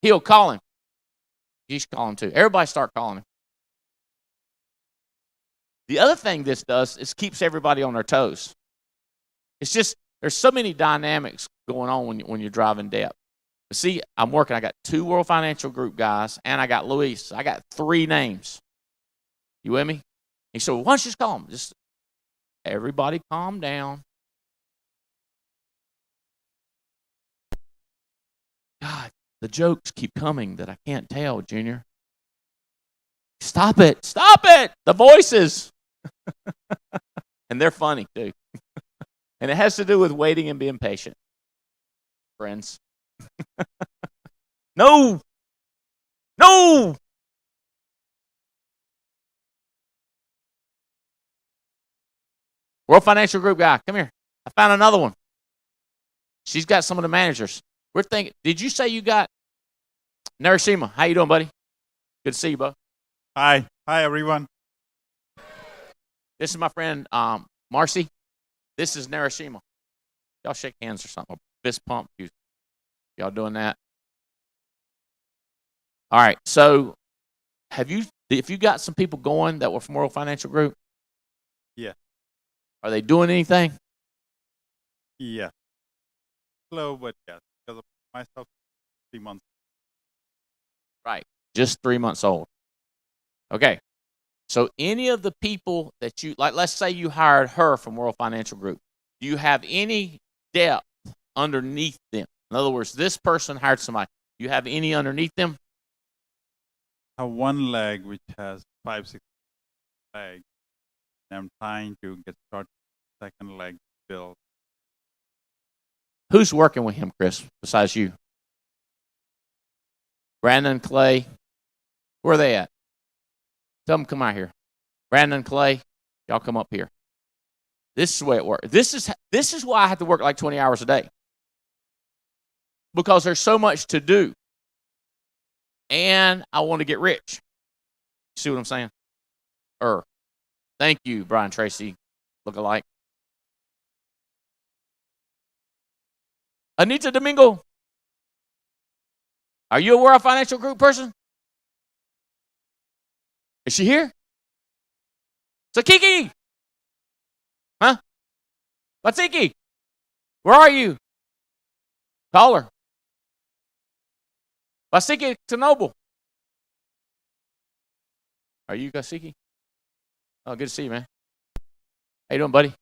He'll call him. You should call him too. Everybody start calling him. The other thing this does is keeps everybody on their toes. It's just, there's so many dynamics going on when you're driving depth. But see, I'm working. I got 2 World Financial Group guys, and I got Luis. I got 3 names. You with me? He said, well, why don't you just call him? Just everybody calm down. God, the jokes keep coming that I can't tell, Junior. Stop it. Stop it. The voices. And they're funny, too. And it has to do with waiting and being patient. Friends. No. No. World Financial Group guy, come here. I found another one. She's got some of the managers. We're thinking, did you say you got Narashima? How you doing, buddy? Good to see you, bud. Hi. Hi, everyone. This is my friend Marcy. This is Narashima. Y'all shake hands or something. Fist pump. Y'all doing that? All right. So, if you got some people going that were from World Financial Group? Yeah. Are they doing anything? Yeah. Slow, but yes. Because of myself, 3 months. Right. Just 3 months old. Okay. So any of the people that you, like, let's say you hired her from World Financial Group. Do you have any depth underneath them? In other words, this person hired somebody. Do you have any underneath them? I have one leg which has 5, 6 legs. I'm trying to get started. Second leg built. Who's working with him, Chris, besides you? Brandon, Clay. Where are they at? Tell them come out here. Brandon, Clay, y'all come up here. This is the way it works. This is why I have to work like 20 hours a day. Because there's so much to do. And I want to get rich. See what I'm saying? Thank you, Brian Tracy. Look alike. Anita Domingo. Are you a World Financial Group person? Is she here? Sakiki! Huh? Batsiki! Where are you? Call her. Basiki Tanoble. Are you Gasiki? Oh, good to see you, man. How you doing, buddy?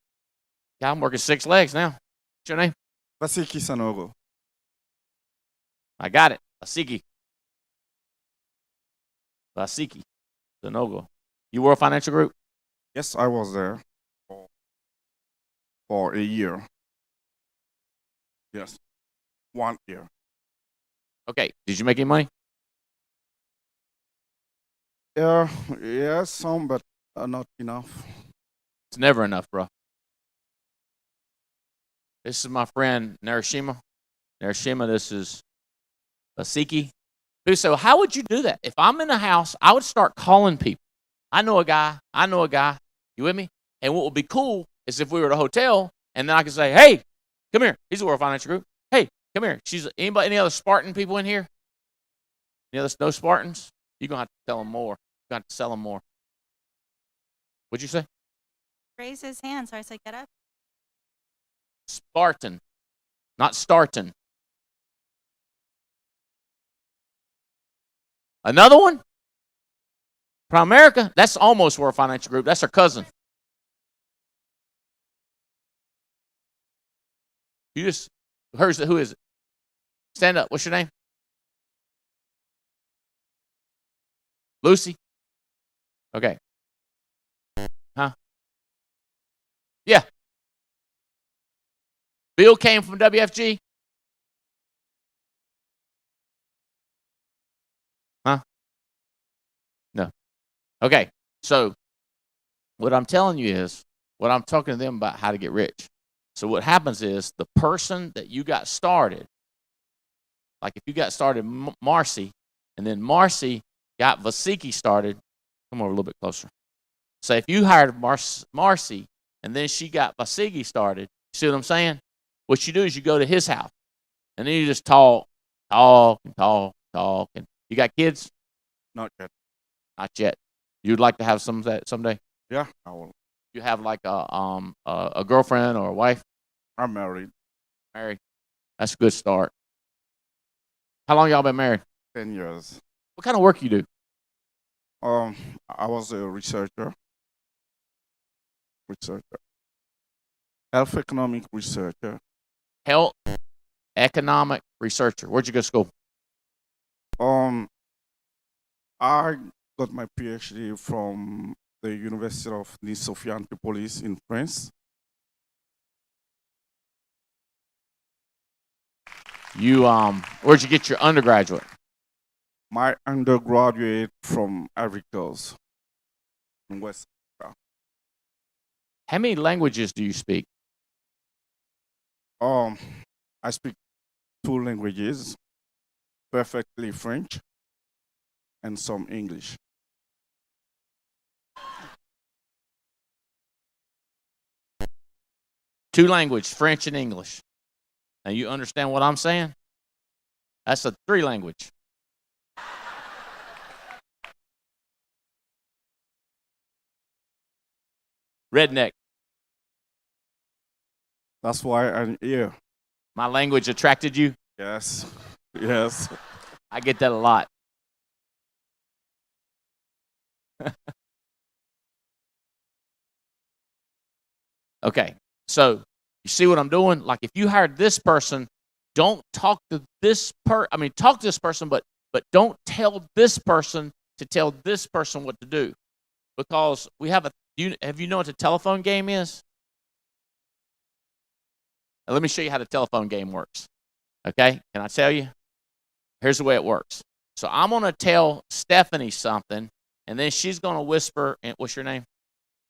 Yeah, I'm working 6 legs now. What's your name? Vasiki Sanogo. I got it. Basiki. Basiki Tanogo. You World Financial Group? Yes, I was there for a year. Yes, 1 year. Okay. Did you make any money? Yeah, some, but not enough. It's never enough, bro. This is my friend Narashima. Narashima, this is Basiki. Who said, well, how would you do that? If I'm in a house, I would start calling people. I know a guy. You with me? And what would be cool is if we were at a hotel, and then I could say, hey, come here. He's a World Financial Group. Hey, come here. Any other Spartan people in here? No Spartans? You're going to have to tell them more. You're going to have to sell them more. What'd you say? Raise his hand, so I said, get up. Spartan, not Starton. Another one? Primerica? That's almost World Financial Group. That's her cousin. Who is it? Stand up. What's your name? Lucy? Okay. Huh? Yeah. Bill came from WFG? Huh? No. Okay. So what I'm telling you is, what I'm talking to them about how to get rich. So what happens is the person that you got started, like if you got started Marcy, and then Marcy got Vasiki started, come over a little bit closer. So if you hired Marcy, and then she got Vasiki started, you see what I'm saying? What you do is you go to his house, and then you just talk. And you got kids? Not yet. Not yet. You'd like to have some of that someday? Yeah, I will. You have like a girlfriend or a wife? I'm married. Married. That's a good start. How long y'all been married? 10 years. What kind of work you do? I was a researcher. researcher. Health economic researcher. Health economic researcher. Where'd you go to school? I got my PhD from the University of Nice Sophia Antipolis in France. You where'd you get your undergraduate? My undergraduate from Ivory Coast in West Africa. How many languages do you speak? I speak 2 languages, perfectly French and some English. Two languages, French and English. Now you understand what I'm saying? That's a 3 language. Redneck. That's why I'm here. My language attracted you? Yes, yes. I get that a lot. Okay, so you see what I'm doing? Like if you hired this person, don't talk to this talk to this person, but don't tell this person to tell this person what to do, because we have have you know what a telephone game is? Now, let me show you how the telephone game works. Okay, can I tell you? Here's the way it works. So I'm gonna tell Stephanie something, and then she's gonna whisper. And what's your name?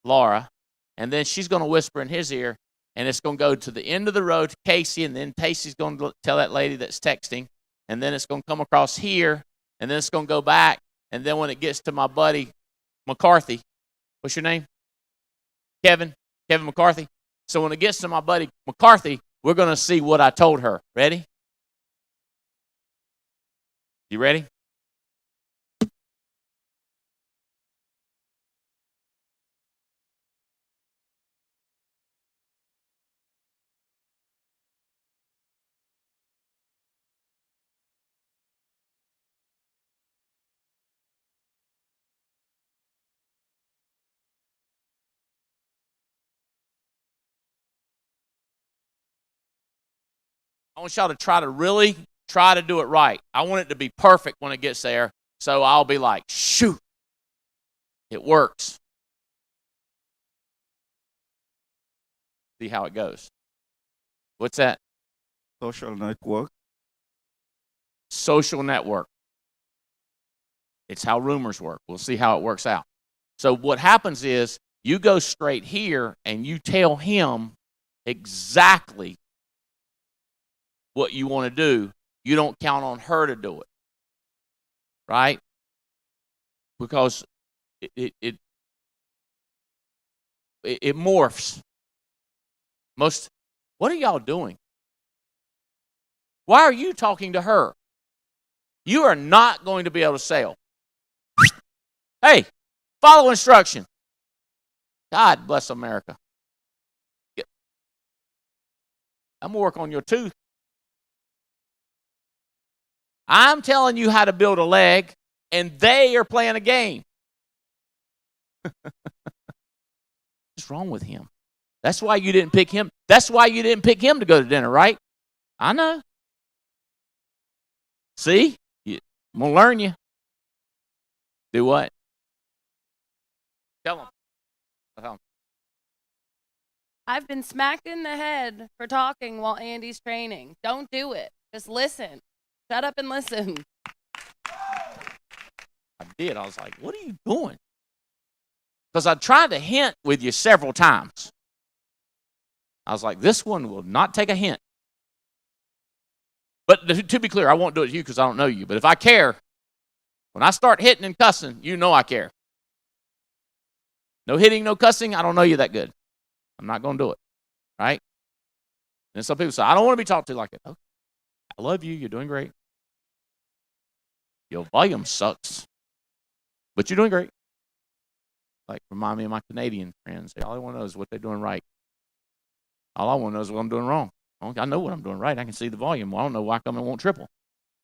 Laura. And then she's going to whisper in his ear, and it's going to go to the end of the road to Casey, and then Casey's going to tell that lady that's texting, and then it's going to come across here, and then it's going to go back, and then when it gets to my buddy McCarthy, what's your name? Kevin McCarthy. So when it gets to my buddy McCarthy, we're going to see what I told her. Ready? You ready? I want y'all to really try to do it right. I want it to be perfect when it gets there. So I'll be like, shoot, it works. See how it goes. What's that? Social network. Social network. It's how rumors work. We'll see how it works out. So what happens is you go straight here and you tell him exactly what you want to do. You don't count on her to do it, right? Because it morphs. What are y'all doing? Why are you talking to her? You are not going to be able to sail. Hey, follow instruction. God bless America. I'm going to work on your tooth. I'm telling you how to build a leg, and they are playing a game. What's wrong with him? That's why you didn't pick him. That's why you didn't pick him to go to dinner, right? I know. See? I'm going to learn you. Do what? Tell him. Tell him. I've been smacked in the head for talking while Andy's training. Don't do it. Just listen. Shut up and listen. I did. I was like, what are you doing? Because I tried to hint with you several times. I was like, this one will not take a hint. But to be clear, I won't do it to you because I don't know you. But if I care, when I start hitting and cussing, you know I care. No hitting, no cussing, I don't know you that good. I'm not going to do it, right? And some people say, I don't want to be talked to like that. Okay. I love you. You're doing great. Your volume sucks, but you're doing great. Like, remind me of my Canadian friends. All I want to know is what they're doing right. All I want to know is what I'm doing wrong. I know what I'm doing right. I can see the volume. Well, I don't know why come it won't triple.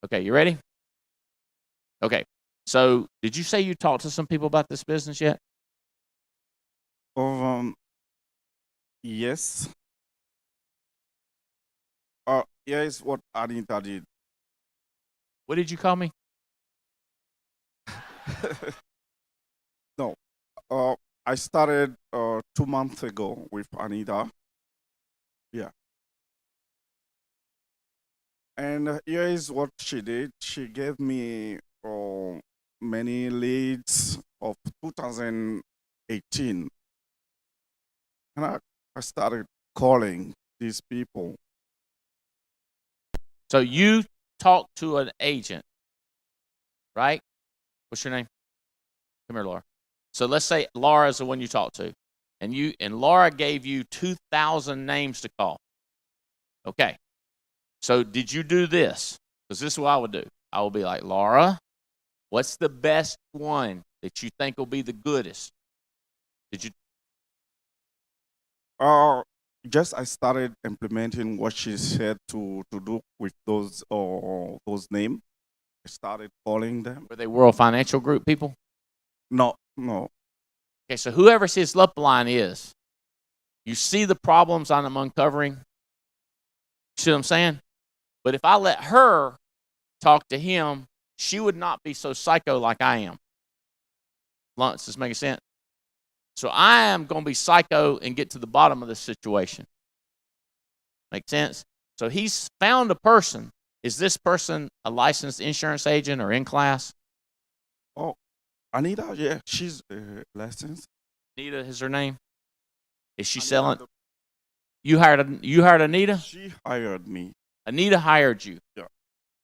Okay, you ready? Okay. So, did you say you talked to some people about this business yet? Yes. Here is what Anita did. What did you call me? No. I started 2 months ago with Anita. Yeah. And here is what she did. She gave me many leads of 2018. And I started calling these people. So you talked to an agent, right? What's your name? Come here, Laura. So let's say Laura is the one you talked to, and Laura gave you 2,000 names to call. Okay. So did you do this? Because this is what I would do. I would be like, Laura, what's the best one that you think will be the goodest? Did you? Just I started implementing what she said to do with those names. I started calling them. Were they World Financial Group people? No. Okay, so whoever his upline is, you see the problems I'm uncovering? You see what I'm saying? But if I let her talk to him, she would not be so psycho like I am. Does this make sense? So I am going to be psycho and get to the bottom of this situation. Make sense? So he's found a person. Is this person a licensed insurance agent or in class? Oh, Anita, yeah, she's licensed. Anita is her name. Is she Anita, selling? You hired Anita? She hired me. Anita hired you. Yeah.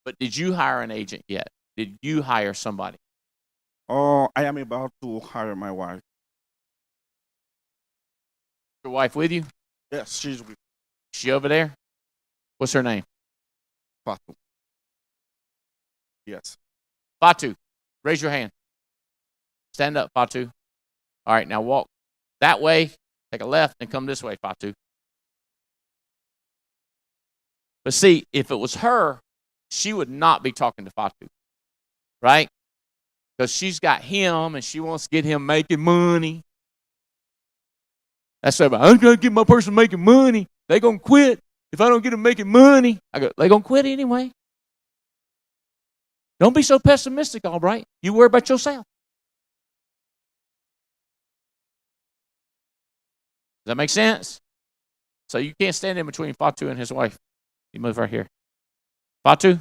But did you hire an agent yet? Did you hire somebody? Oh, I am about to hire my wife. Your wife with you? Yes, she's with She over there? What's her name? Fatu. Yes. Fatu. Raise your hand. Stand up, Fatu. All right, now walk that way, take a left, and come this way, Fatu. But see, if it was her, she would not be talking to Fatu, right? Because she's got him and she wants to get him making money. That's what I'm going to get my person making money. They're going to quit if I don't get them making money. I go, they're going to quit anyway. Don't be so pessimistic, Albright. You worry about yourself. Does that make sense? So you can't stand in between Fatu and his wife. You move right here. Fatu,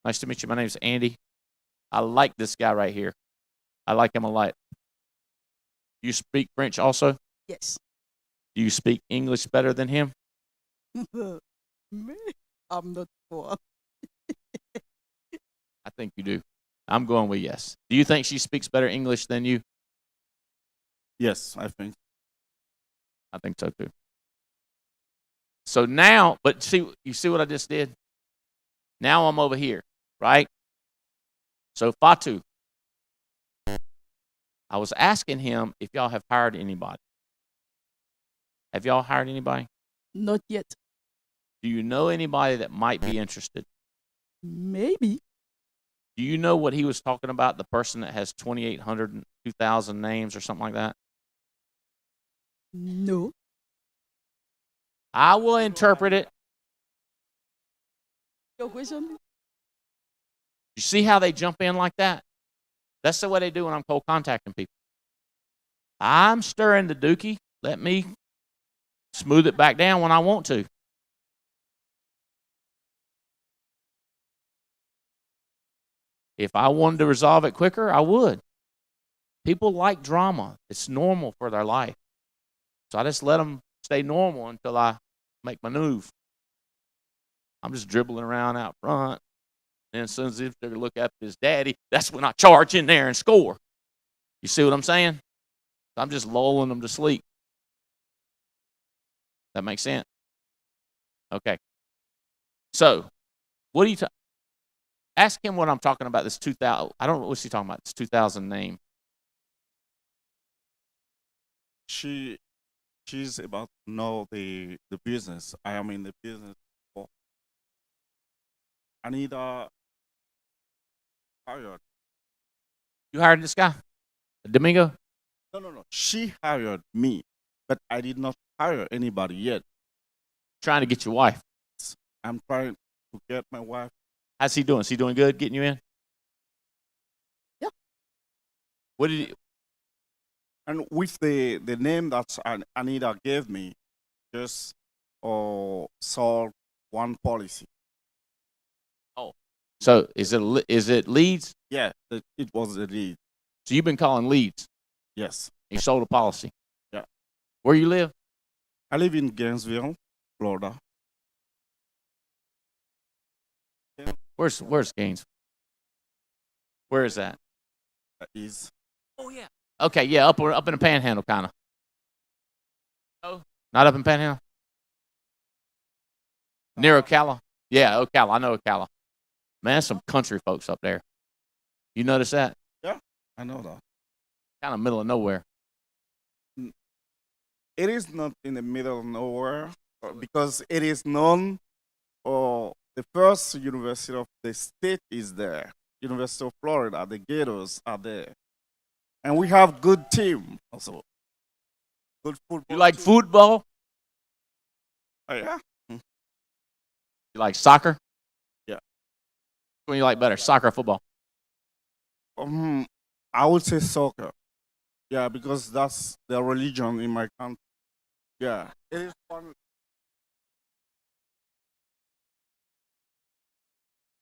nice to meet you. My name's Andy. I like this guy right here. I like him a lot. You speak French also? Yes. Do you speak English better than him? Me? I'm not poor. I think you do. I'm going with yes. Do you think she speaks better English than you? Yes, I think. I think so too. So now, but see, you see what I just did? Now I'm over here, right? So Fatu, I was asking him if y'all have hired anybody. Have y'all hired anybody? Not yet. Do you know anybody that might be interested? Maybe. Do you know what he was talking about, the person that has 2,800 and 2,000 names or something like that? No. I will interpret it. Your question? You see how they jump in like that? That's the way they do when I'm cold contacting people. I'm stirring the dookie. Let me smooth it back down when I want to. If I wanted to resolve it quicker, I would. People like drama. It's normal for their life. So I just let them stay normal until I make my move. I'm just dribbling around out front. And as soon as if they look up at his daddy, that's when I charge in there and score. You see what I'm saying? I'm just lulling them to sleep. That makes sense? Okay. So, what do you ask him what I'm talking about, this 2,000. I don't know what's he talking about, this 2,000 name. She's about to know the business. I am in the business. Anita hired. You hired this guy? Domingo? No. She hired me, but I did not hire anybody yet. Trying to get your wife. I'm trying to get my wife. How's he doing? Is he doing good getting you in? Yeah. What did he, And with the name that Anita gave me, just solve one policy. so is it leads? Yeah, it was the lead. So you've been calling leads. Yes. You sold a policy. Yeah. Where you live? I live in Gainesville, Florida. Where's Gainesville? Where is that? Is Oh yeah. Okay, yeah, up in the Panhandle, kind of. Oh, not up in Panhandle. Near Ocala. Yeah, Ocala. I know Ocala. Man, there's some country folks up there. You notice that? Yeah, I know that. Kind of middle of nowhere. It is not in the middle of nowhere because it is known. The first university of the state is there. University of Florida. The Gators are there, and we have good team also. Good football. You like team. football? Oh, yeah. You like soccer? Yeah. What do you like better, soccer or football? I would say soccer. Yeah, because that's the religion in my country. Yeah, it is fun.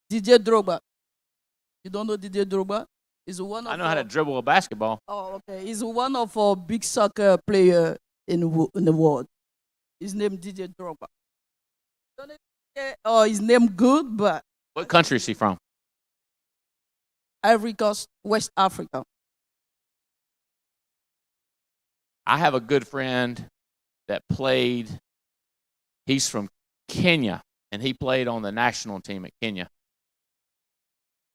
Didier Drogba. You don't know Didier Drogba? He's one of I know how to dribble a basketball. Oh, okay. He's one of our big soccer player in the world. His name Didier Drogba. Don't know his name good, but What country is he from? Ivory Coast, West Africa. I have a good friend that played. He's from Kenya, and he played on the national team at Kenya.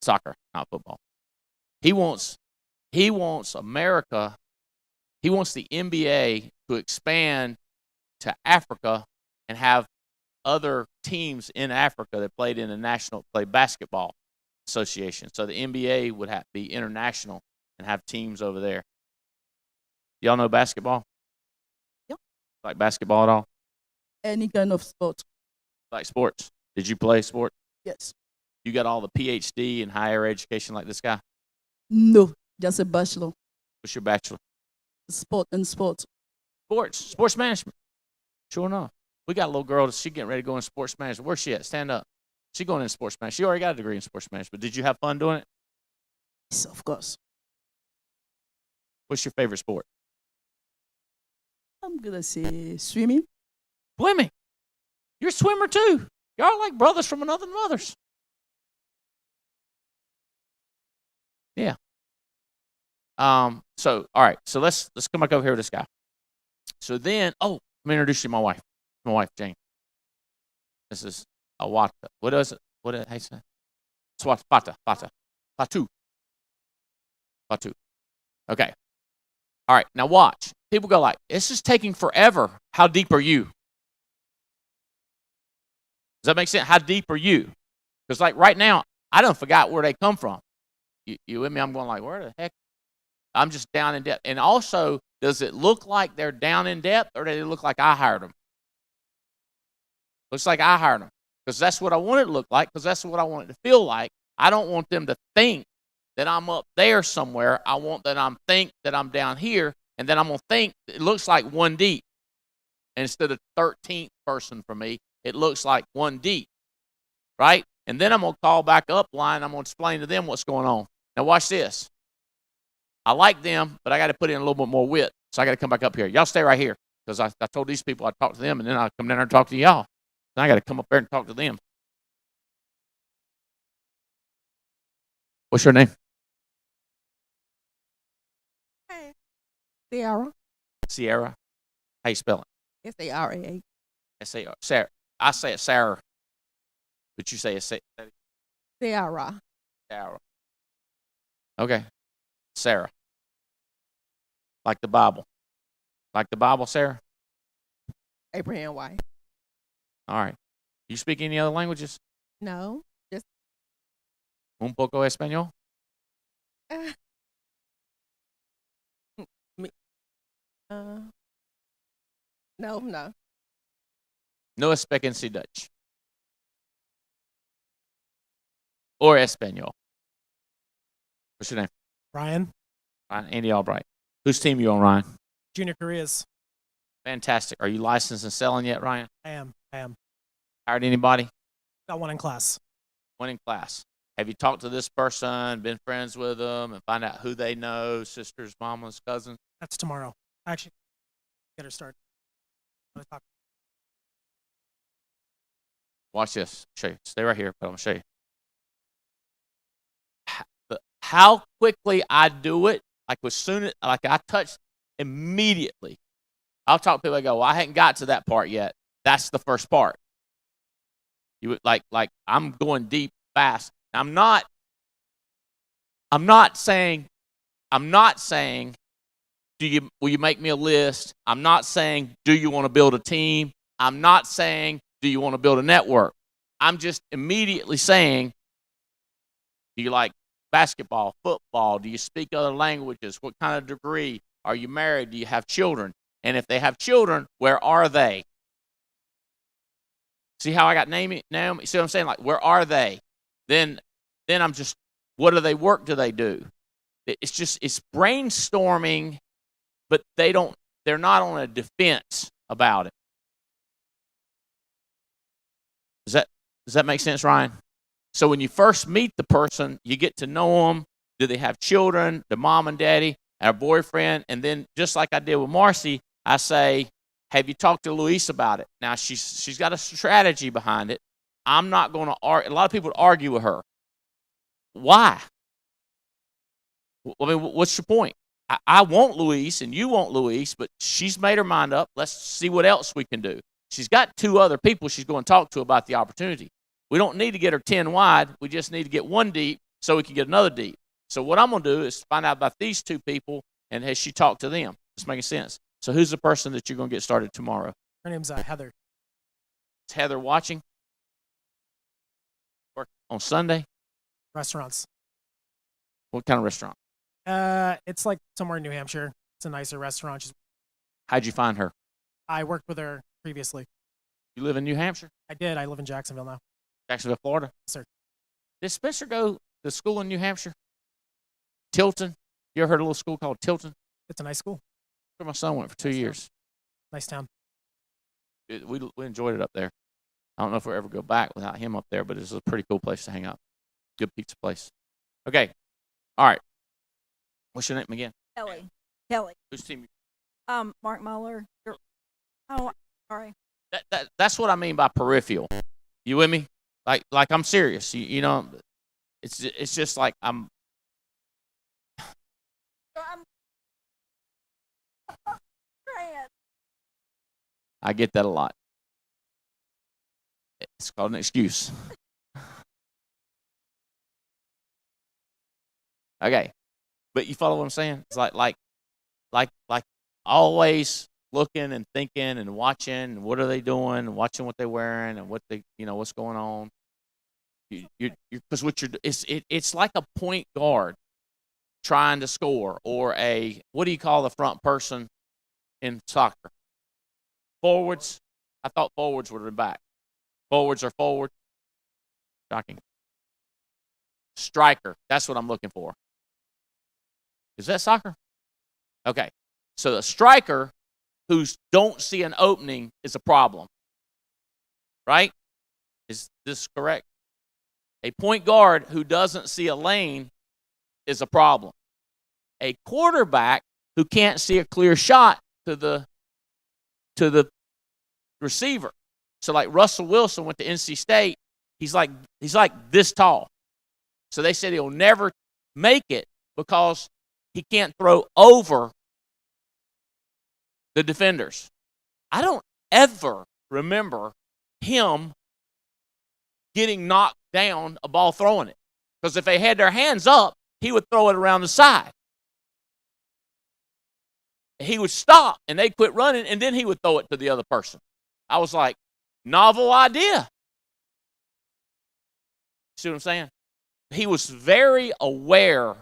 Soccer, not football. He wants America. He wants the NBA to expand to Africa and have other teams in Africa that played in the national play basketball association. So the NBA would have be international and have teams over there. Y'all know basketball? Yep. Like basketball at all? Any kind of sport. Like sports? Did you play sport? Yes. You got all the PhD in higher education like this guy? No, just a bachelor. What's your bachelor? Sport and sport. Sports management. Sure enough. We got a little girl, she getting ready to go in sports management. Where's she at? Stand up. She going in sports management. She already got a degree in sports management. Did you have fun doing it? Yes, of course. What's your favorite sport? I'm gonna say swimming. Swimming. You're a swimmer too. Y'all are like brothers from another mothers. Yeah. So all right. So let's come back over here with this guy. So then, let me introduce you to my wife. My wife, Jane. This is Awata. What is it? How you say? Swat Fatu. Okay. All right. Now watch. People go like, this is taking forever. How deep are you? Does that make sense? How deep are you? Because like right now, I done forgot where they come from. You with me? I'm going like, where the heck? I'm just down in depth. And also, does it look like they're down in depth, or do they look like I hired them? Looks like I hired them. Because that's what I want it to look like, because that's what I want it to feel like. I don't want them to think that I'm up there somewhere. I want that think that I'm down here, and then I'm going to think it looks like one deep. Instead of 13th person for me, it looks like one deep, right? And then I'm going to call back up line. I'm going to explain to them what's going on. Now watch this. I like them, but I got to put in a little bit more width. So I got to come back up here. Y'all stay right here, because I told these people I'd talk to them, and then I'll come down there and talk to y'all. Then I got to come up there and talk to them. What's your name? Hey. Sarah. Sierra. How you spell it? S-A-R-A. S-A-R. Sarah. I say it Sarah, but you say it Sarah. Sarah. Okay. Sarah. Like the Bible. Like the Bible, Sarah? Abraham wife. All right. You speak any other languages? No. Just Un poco español? No, no. No expliquency Dutch. Or Espanol. What's your name? Ryan, Ryan, Andy Albright. Whose team you on, Ryan? Junior Koreas. Fantastic. Are you licensed and selling yet, Ryan? I am. Hired anybody? Got one in class. One in class. Have you talked to this person, been friends with them, and find out who they know, sisters, mamas, cousins? That's tomorrow. Actually, get her started. Let's talk. Watch this. Show you. Stay right here, but I'm going to show you. How quickly I do it, like as soon as I touch immediately. I'll talk to people. I go, well, I hadn't got to that part yet. That's the first part. You would like I'm going deep fast. I'm not saying will you make me a list? I'm not saying do you want to build a team? I'm not saying do you want to build a network? I'm just immediately saying, do you like basketball, football? Do you speak other languages? What kind of degree? Are you married? Do you have children? And if they have children, where are they? See how I got Naomi? See what I'm saying? Like, where are they? Then I'm just, what do they work? Do they do? It's brainstorming, but they're not on a defense about it. Does that make sense, Ryan? So when you first meet the person, you get to know them. Do they have children? The mom and daddy, and a boyfriend? And then just like I did with Marcy, I say, have you talked to Luis about it? Now, she's got a strategy behind it. I'm not going to argue. A lot of people would argue with her. Why? I mean, what's your point? I want Luis, and you want Luis, but she's made her mind up. Let's see what else we can do. She's got 2 other people she's going to talk to about the opportunity. We don't need to get her 10 wide. We just need to get 1 deep so we can get another deep. So what I'm going to do is find out about these 2 people, and has she talked to them? It's making sense. So who's the person that you're going to get started tomorrow? Her name's Heather. Is Heather watching? Work on Sunday? Restaurants. What kind of restaurant? It's like somewhere in New Hampshire. It's a nicer restaurant. How'd you find her? I worked with her previously. You live in New Hampshire? I did. I live in Jacksonville now. Jacksonville, Florida? Yes, sir. Did Spencer go to school in New Hampshire? Tilton? You ever heard of a little school called Tilton? It's a nice school. Where my son went for 2 years. Nice town. We enjoyed it up there. I don't know if we'll ever go back without him up there, but it's a pretty cool place to hang out. Good pizza place. Okay. All right. What's your name again? Kelly. Whose team? Mark Muller. Oh, sorry. That's what I mean by peripheral. You with me? Like I'm serious. You know, it's just like I'm. I get that a lot. It's called an excuse. Okay, but you follow what I'm saying? It's like always looking and thinking and watching and what are they doing and watching what they're wearing and what they what's going on. Because it's like a point guard trying to score, or what do you call the front person in soccer? Forwards. I thought forwards were the back. Forwards are forward. Shocking. Striker. That's what I'm looking for. Is that soccer? Okay. So the striker who don't see an opening is a problem. Right? Is this correct? A point guard who doesn't see a lane is a problem. A quarterback who can't see a clear shot to the receiver. So like Russell Wilson went to NC State, he's like this tall. So they said he'll never make it because he can't throw over the defenders. I don't ever remember him getting knocked down a ball throwing it. Because if they had their hands up, he would throw it around the side. He would stop, and they'd quit running, and then he would throw it to the other person. I was like, novel idea. See what I'm saying? He was very aware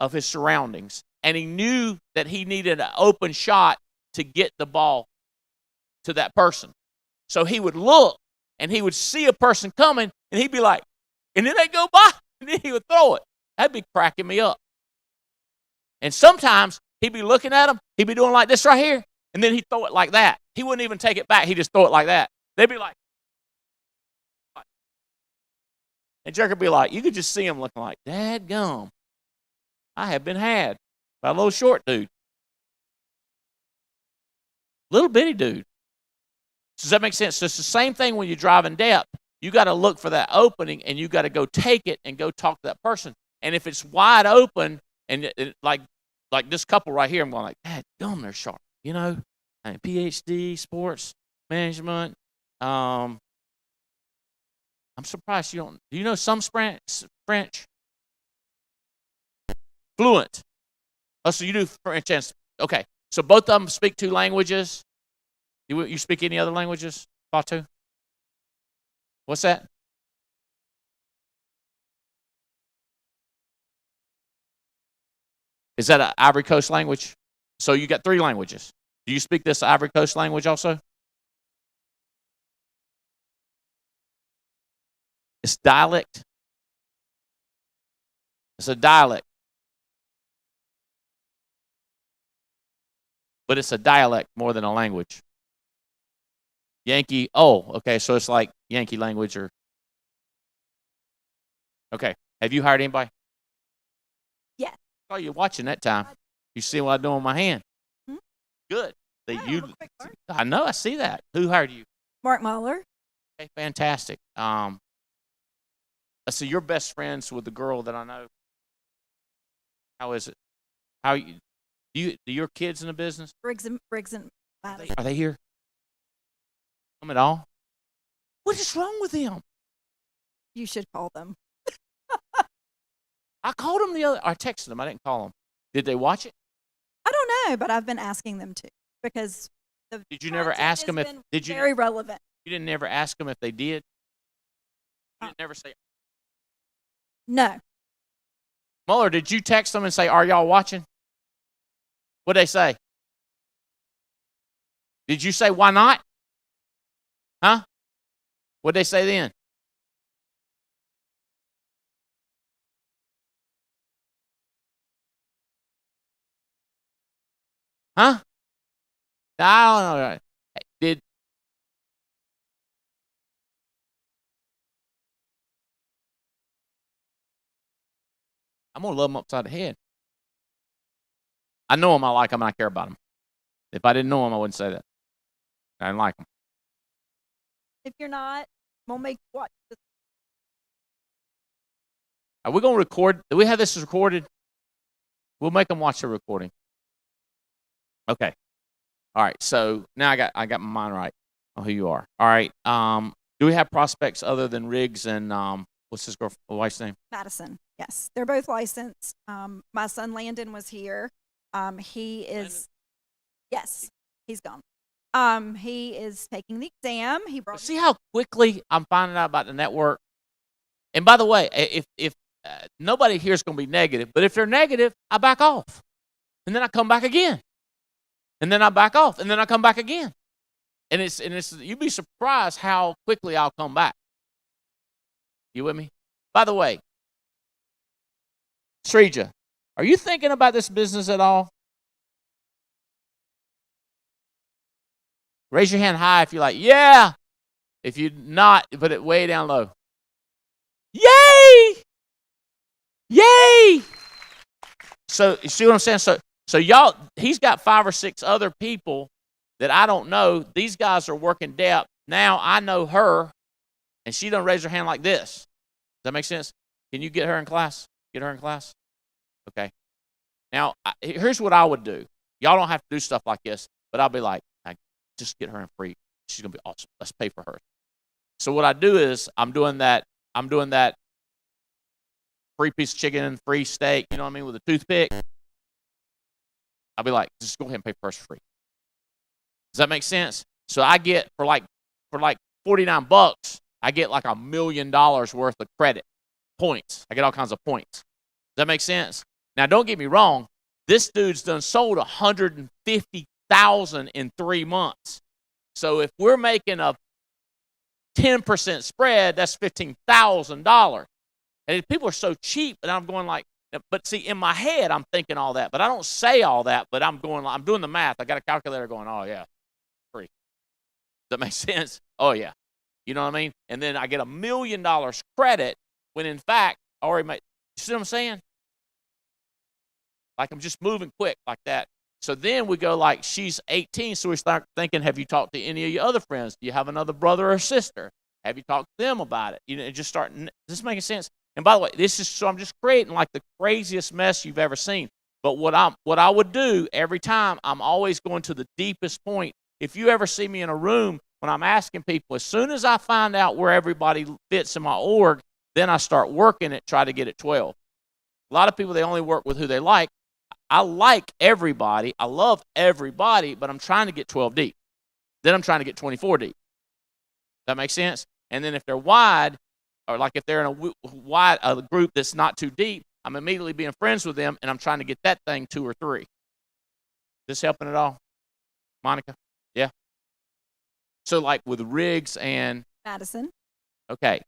of his surroundings, and he knew that he needed an open shot to get the ball to that person. So he would look, and he would see a person coming, and he'd be like, and then they'd go by, and then he would throw it. That'd be cracking me up. And sometimes he'd be looking at them, he'd be doing like this right here, and then he'd throw it like that. He wouldn't even take it back. He'd just throw it like that. They'd be like, and Jerk would be like, you could just see him looking like, dadgum, I have been had by a little short dude. Little bitty dude. Does that make sense? So it's the same thing when you're driving depth. You got to look for that opening, and you got to go take it and go talk to that person. And if it's wide open, and like this couple right here, I'm going like, dadgum, they're sharp. You know, I mean, PhD, sports management. I'm surprised you don't. Do you know some French? Fluent. Oh, so you do French and okay. So both of them speak 2 languages. You speak any other languages, Fatu? What's that? Is that an Ivory Coast language? So you got 3 languages. Do you speak this Ivory Coast language also? It's dialect. It's a dialect. But it's a dialect more than a language. Yankee, okay, so it's like Yankee language or... Okay, have you hired anybody? Yes. Oh, you're watching that time. You see what I do on my hand? Hmm? Good. Yeah, I'm a quick learner. I know, I see that. Who hired you? Mark Mahler. Okay, fantastic. So you're best friends with the girl that I know. How is it? Do your kids in the business? Briggs and Madison. Are they here? Come at all? What is wrong with them? You should call them. I called them I texted them. I didn't call them. Did they watch it? I don't know, but I've been asking them to because the Did you never content ask them has if been did you very relevant. You didn't never ask them if they did? You didn't never say No. Muller, did you text them and say, are y'all watching? What'd they say? Did you say, why not? Huh? What'd they say then? Huh? I don't know. I'm going to love them upside the head. I know them, I like them, and I care about them. If I didn't know them, I wouldn't say that. I didn't like them. If you're not, we'll make what? Are we going to record? Do we have this recorded? We'll make them watch the recording. Okay. All right. So now I got my mind right on who you are. All right. Do we have prospects other than Riggs and what's his wife's name? Madison. Yes, they're both licensed. My son Landon was here. He is. Landon? Yes, he's gone. He is taking the exam. He brought. See how quickly I'm finding out about the network. And by the way, if nobody here is going to be negative, but if they're negative, I back off, and then I come back again, and then I back off, and then I come back again, and it's you'd be surprised how quickly I'll come back. You with me? By the way, Sreeja, are you thinking about this business at all? Raise your hand high if you're like, yeah. If you're not, put it way down low. Yay! Yay! So you see what I'm saying? So y'all, he's got 5 or 6 other people that I don't know. These guys are working depth. Now I know her, and she don't raise her hand like this. Does that make sense? Can you get her in class? Get her in class? Okay. Now, here's what I would do. Y'all don't have to do stuff like this, but I'll be like, just get her in free. She's going to be awesome. Let's pay for her. So what I do is I'm doing that free piece of chicken, free steak, you know what I mean, with a toothpick. I'll be like, just go ahead and pay for hers for free. Does that make sense? So I get for like $49, I get like $1 million worth of credit points. I get all kinds of points. Does that make sense? Now, don't get me wrong. This dude's done sold 150,000 in 3 months. So if we're making a 10% spread, that's $15,000. And people are so cheap, and I'm going like, but see, in my head, I'm thinking all that, but I don't say all that, but I'm doing the math. I got a calculator going, oh, yeah, free. Does that make sense? Oh, yeah. You know what I mean? And then I get $1 million credit when, in fact, I already made, you see what I'm saying? Like I'm just moving quick like that. So then we go like, she's 18, so we start thinking, have you talked to any of your other friends? Do you have another brother or sister? Have you talked to them about it? You know, just start, is this making sense? And by the way, so I'm just creating like the craziest mess you've ever seen. But what I would do every time, I'm always going to the deepest point. If you ever see me in a room when I'm asking people, as soon as I find out where everybody fits in my org, then I start working it, try to get it 12. A lot of people, they only work with who they like. I like everybody. I love everybody, but I'm trying to get 12 deep. Then I'm trying to get 24 deep. That makes sense? And then if they're wide, or like if they're in a group that's not too deep, I'm immediately being friends with them, and I'm trying to get that thing 2 or 3. This helping at all? Monica? Yeah? So like with Riggs and Madison. Okay.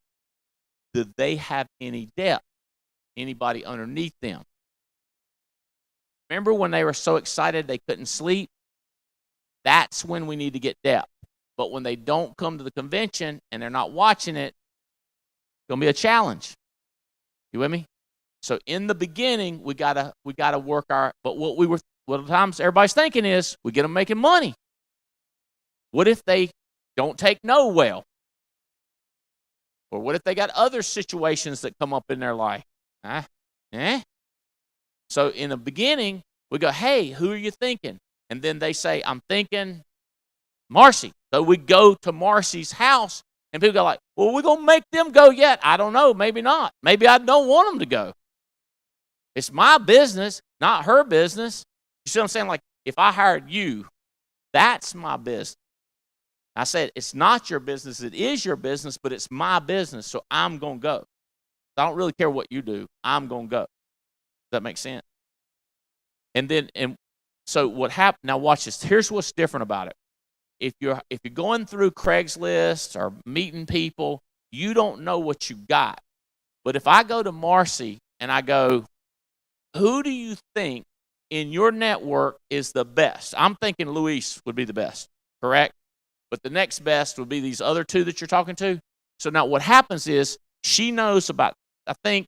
Do they have any depth? Anybody underneath them? Remember when they were so excited they couldn't sleep? That's when we need to get depth. But when they don't come to the convention and they're not watching it, it's going to be a challenge. You with me? So in the beginning, we gotta work but what times everybody's thinking is we get them making money. What if they don't take no well? Or what if they got other situations that come up in their life? So in the beginning, we go, hey, who are you thinking? And then they say, I'm thinking Marcy. So we go to Marcy's house, and people go like, well, we're going to make them go yet. I don't know. Maybe not. Maybe I don't want them to go. It's my business, not her business. You see what I'm saying? Like, if I hired you, that's my business. I said, it's not your business. It is your business, but it's my business, so I'm going to go. I don't really care what you do. I'm going to go. Does that make sense? And so what happened, now watch this. Here's what's different about it. If you're going through Craigslist or meeting people, you don't know what you got. But if I go to Marcy and I go, who do you think in your network is the best? I'm thinking Luis would be the best, correct? But the next best would be these other 2 that you're talking to. So now what happens is she knows about, I think,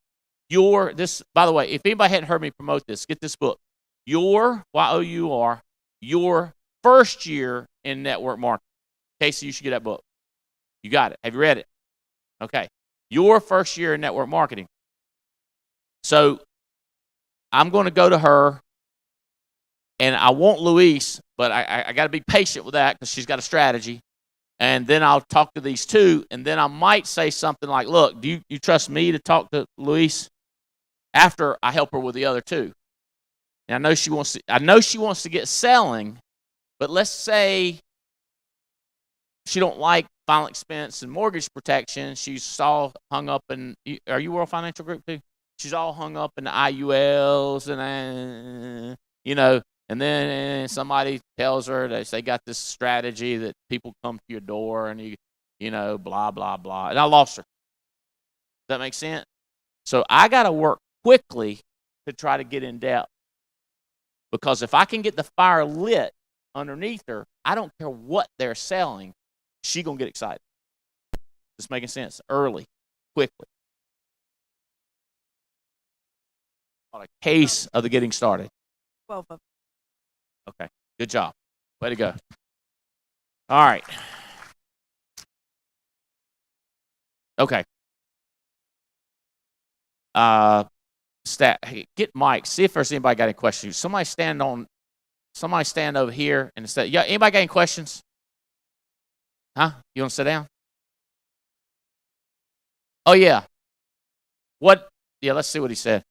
by the way, if anybody hadn't heard me promote this, get this book. Y-O-U-R, your first year in network marketing. Casey, you should get that book. You got it. Have you read it? Okay. Your first year in network marketing. So I'm going to go to her, and I want Luis, but I got to be patient with that because she's got a strategy. And then I'll talk to these 2, and then I might say something like, look, do you trust me to talk to Luis after I help her with the other 2? And I know she wants to get selling, but let's say she don't like final expense and mortgage protection. She's all hung up in, are you World Financial Group too? She's all hung up in the IULs and, and then somebody tells her that they got this strategy that people come to your door and blah, blah, blah. And I lost her. Does that make sense? So I got to work quickly to try to get in depth. Because if I can get the fire lit underneath her, I don't care what they're selling, she's going to get excited. Just making sense. Early, quickly. On a case of the getting started. 12 of them. Okay, good job. Way to go. All right. Okay. Hey, get Mike. See if there's anybody got any questions. Somebody stand over here and say, yeah, anybody got any questions? Huh? You want to sit down? Oh, yeah. What? Yeah, let's see what he said.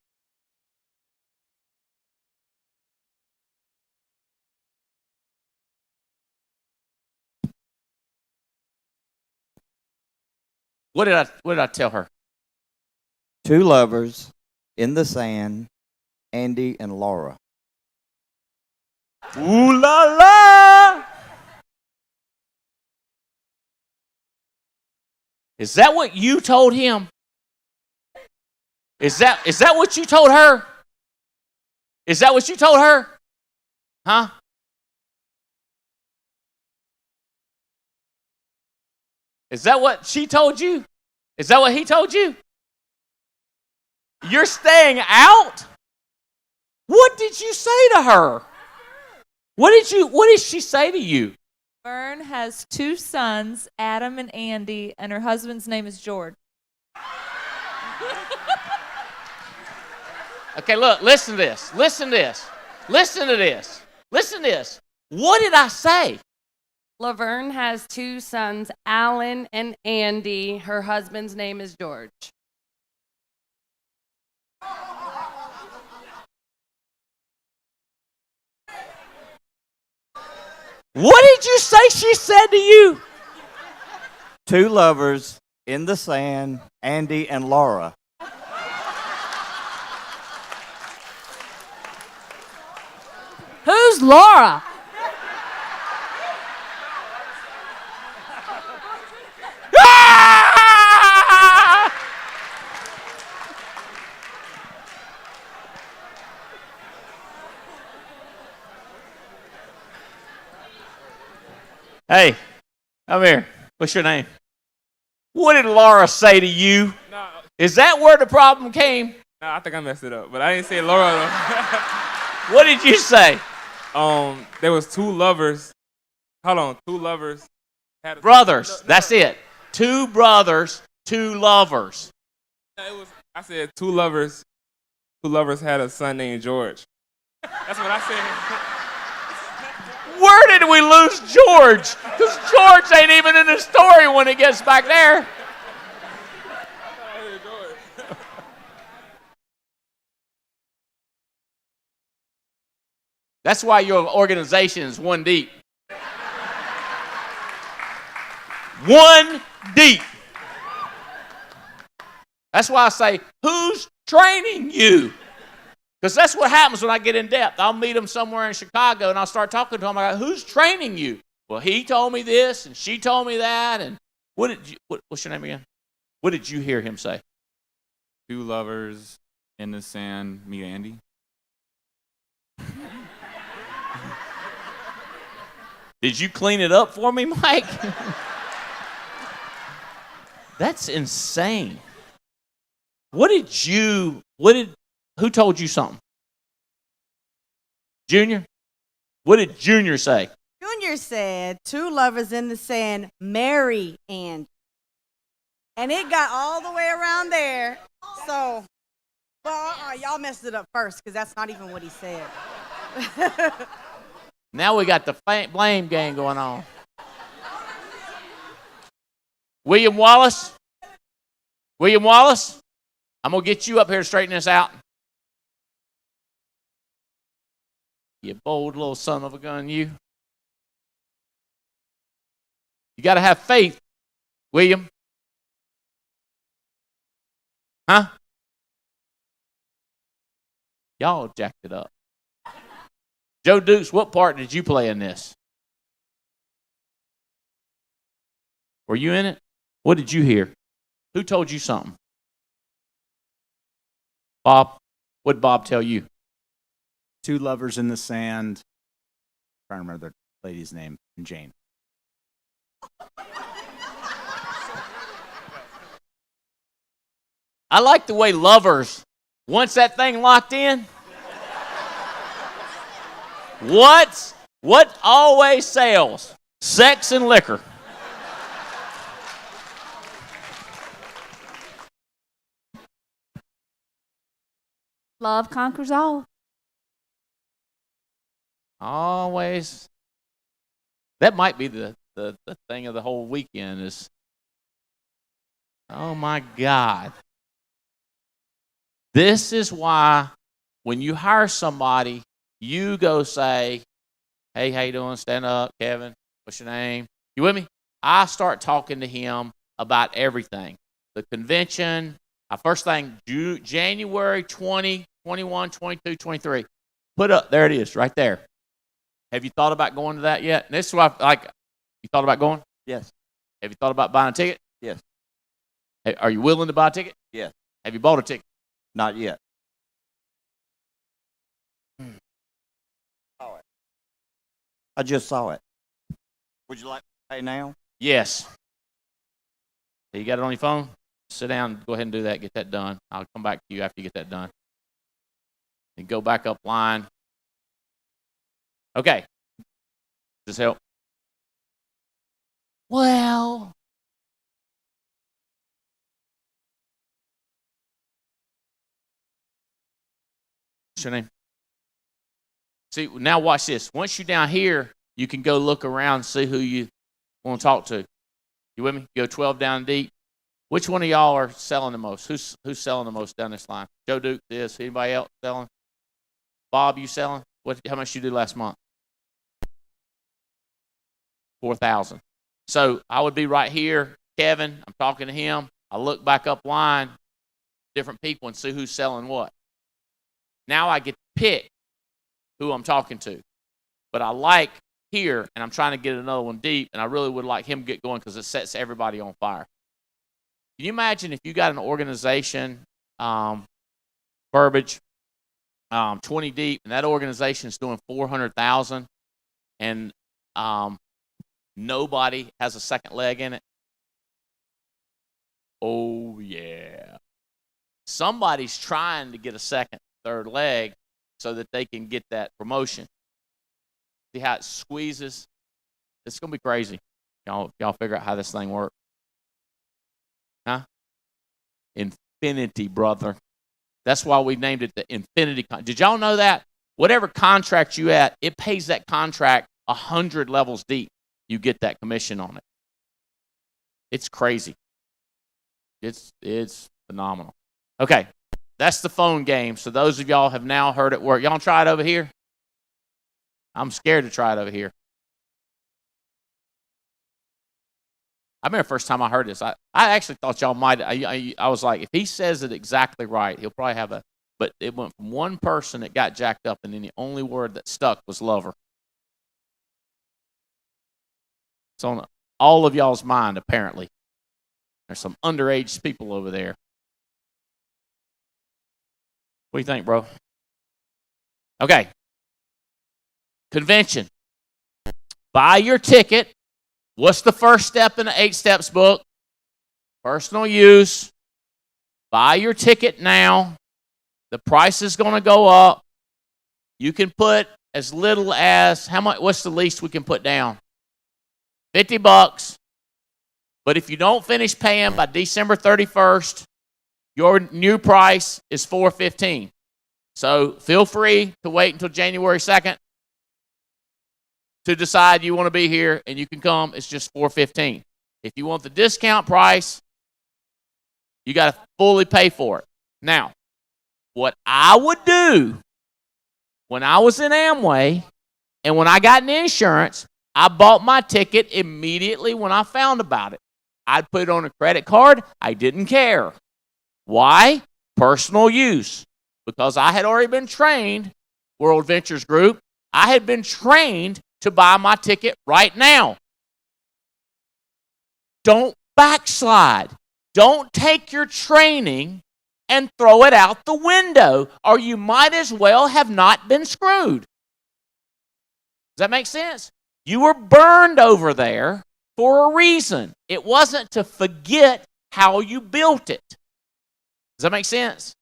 What did I tell her? 2 lovers in the sand, Andy and Laura. Ooh la la! Is that what you told him? Is that what you told her? Is that what you told her? Huh? Is that what she told you? Is that what he told you? You're staying out? What did you say to her? What did she say to you? Vern has 2 sons, Adam and Andy, and her husband's name is George. Okay, look, listen to this. Listen to this. Listen to this. Listen to this. What did I say? Laverne has 2 sons, Alan and Andy. Her husband's name is George. What did you say she said to you? 2 lovers in the sand, Andy and Laura. Who's Laura? Hey, come here. What's your name? What did Laura say to you? No, Is that where the problem came? no, I think I messed it up, but I didn't say Laura though. What did you say? There was 2 lovers. Hold on, 2 lovers. Had Brothers. That's it. 2 brothers, 2 lovers. I said 2 lovers. 2 lovers had a son named George. That's what I said. Where did we lose George? Because George ain't even in the story when it gets back there. That's why your organization is 1 deep. 1 deep. That's why I say, who's training you? Because that's what happens when I get in depth. I'll meet them somewhere in Chicago, and I'll start talking to them. I go, who's training you? Well, he told me this, and she told me that. And what's your name again? What did you hear him say? 2 lovers in the sand, meet Andy. Did you clean it up for me, Mike? That's insane. Who told you something? Junior? What did Junior say? Junior said 2 lovers in the sand marry Andy. And it got all the way around there. So, y'all messed it up first because that's not even what he said. Now we got the blame game going on. William Wallace? William Wallace? I'm going to get you up here to straighten this out. You bold little son of a gun, you. You got to have faith, William. Huh? Y'all jacked it up. Joe Dukes, what part did you play in this? Were you in it? What did you hear? Who told you something? Bob, what did Bob tell you? 2 lovers in the sand. I'm trying to remember the lady's name, Jane. I like the way lovers, once that thing locked in, what always sells? Sex and liquor. Love conquers all. Always. That might be the thing of the whole weekend is, oh my God. This is why when you hire somebody, you go say, hey, how you doing? Stand up, Kevin. What's your name? You with me? I start talking to him about everything. The convention, first thing, January 20, 21, 22, 23. Put up, there it is, right there. Have you thought about going to that yet? And this is what you thought about going? Yes. Have you thought about buying a ticket? Yes. Are you willing to buy a ticket? Yes. Have you bought a ticket? Not yet. I just saw it. Would you like to pay now? Yes. So you got it on your phone? Sit down. Go ahead and do that. Get that done. I'll come back to you after you get that done. And go back up line. Okay. Does this help? Well. What's your name? See, now watch this. Once you're down here, you can go look around and see who you want to talk to. You with me? Go 12 down deep. Which one of y'all are selling the most? Who's selling the most down this line? Joe Duke is. Anybody else selling? Bob, you selling? How much you did last month? 4,000. So I would be right here. Kevin, I'm talking to him. I look back up line, different people, and see who's selling what. Now I get to pick who I'm talking to. But I like here, and I'm trying to get another one deep, and I really would like him to get going because it sets everybody on fire. Can you imagine if you got an organization, Burbage, 20 deep, and that organization is doing 400,000, and nobody has a second leg in it? Oh, yeah. Somebody's trying to get a second, third leg so that they can get that promotion. See how it squeezes? It's going to be crazy. Y'all figure out how this thing works. Huh? Infinity, brother. That's why we named it the Infinity. Did y'all know that? Whatever contract you at, it pays that contract 100 levels deep. You get that commission on it. It's crazy. It's phenomenal. Okay, that's the phone game. So those of y'all have now heard it work. Y'all try it over here? I'm scared to try it over here. I remember the first time I heard this. I actually thought y'all might. I was like, if he says it exactly right, he'll probably have a. But it went from one person that got jacked up, and then the only word that stuck was lover. It's on all of y'all's mind, apparently. There's some underage people over there. What do you think, bro? Okay. Convention. Buy your ticket. What's the first step in the 8 Steps book? Personal use. Buy your ticket now. The price is going to go up. You can put as little as, how much? What's the least we can put down? $50. But if you don't finish paying by December 31st, your new price is $415. So feel free to wait until January 2nd to decide you want to be here, and you can come. It's just $415. If you want the discount price, you got to fully pay for it. Now, what I would do when I was in Amway and when I got an insurance, I bought my ticket immediately when I found about it. I'd put it on a credit card. I didn't care. Why? Personal use. Because I had already been trained, World Ventures Group, I had been trained to buy my ticket right now. Don't backslide. Don't take your training and throw it out the window, or you might as well have not been screwed. Does that make sense? You were burned over there for a reason. It wasn't to forget how you built it. Does that make sense?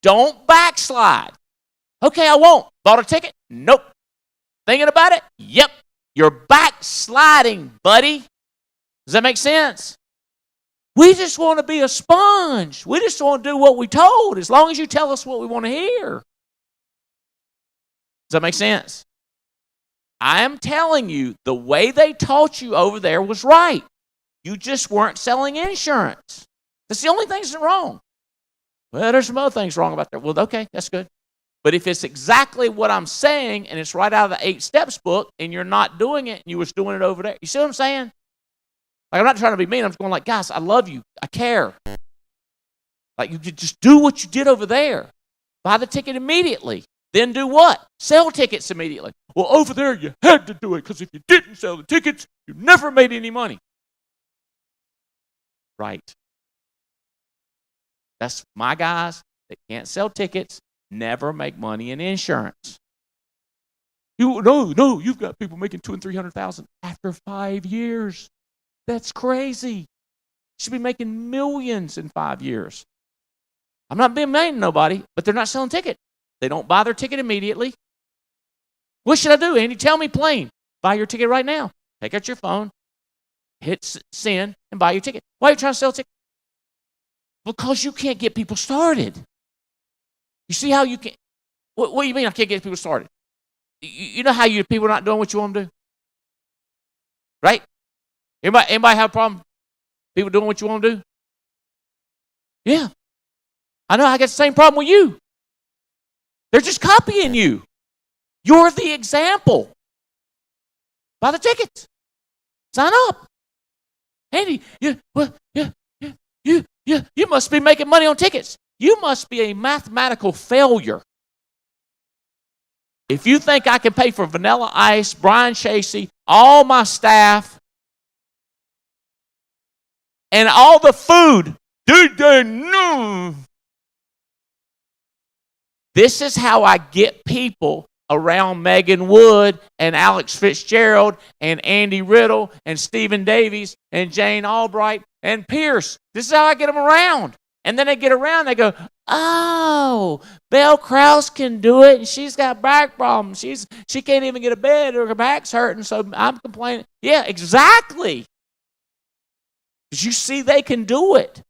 Don't backslide. Okay, I won't. Bought a ticket? Nope. Thinking about it? Yep. You're backsliding, buddy. Does that make sense? We just want to be a sponge. We just want to do what we told, as long as you tell us what we want to hear. Does that make sense? I am telling you, the way they taught you over there was right. You just weren't selling insurance. That's the only thing that's wrong. Well, there's some other things wrong about that. Well, okay, that's good. But if it's exactly what I'm saying, and it's right out of the 8 Steps book, and you're not doing it, and you was doing it over there, you see what I'm saying? Like, I'm not trying to be mean. I'm just going like, guys, I love you. I care. Like, you just do what you did over there. Buy the ticket immediately. Then do what? Sell tickets immediately. Well, over there, you had to do it, because if you didn't sell the tickets, you never made any money. Right. That's my guys that can't sell tickets, never make money in insurance. No, you've got people making $200,000 and $300,000 after 5 years. That's crazy. You should be making millions in 5 years. I'm not being mean to nobody, but they're not selling tickets. They don't buy their ticket immediately. What should I do, Andy? Tell me plain. Buy your ticket right now. Take out your phone, hit send, and buy your ticket. Why are you trying to sell a ticket? Because you can't get people started. You see how you can't? What do you mean I can't get people started? You know how people are not doing what you want them to do? Right? Anybody have a problem? People doing what you want them to do? Yeah. I know I got the same problem with you. They're just copying you. You're the example. Buy the tickets. Sign up. Andy, you must be making money on tickets. You must be a mathematical failure. If you think I can pay for Vanilla Ice, Brian Chasey, all my staff, and all the food, no. This is how I get people around Megan Wood and Alex Fitzgerald and Andy Riddle and Stephen Davies and Jane Albright and Pierce. This is how I get them around. And then they get around, they go, oh, Belle Krause can do it, and she's got back problems. She can't even get a bed, or her back's hurting, so I'm complaining. Yeah, exactly. Because you see they can do it.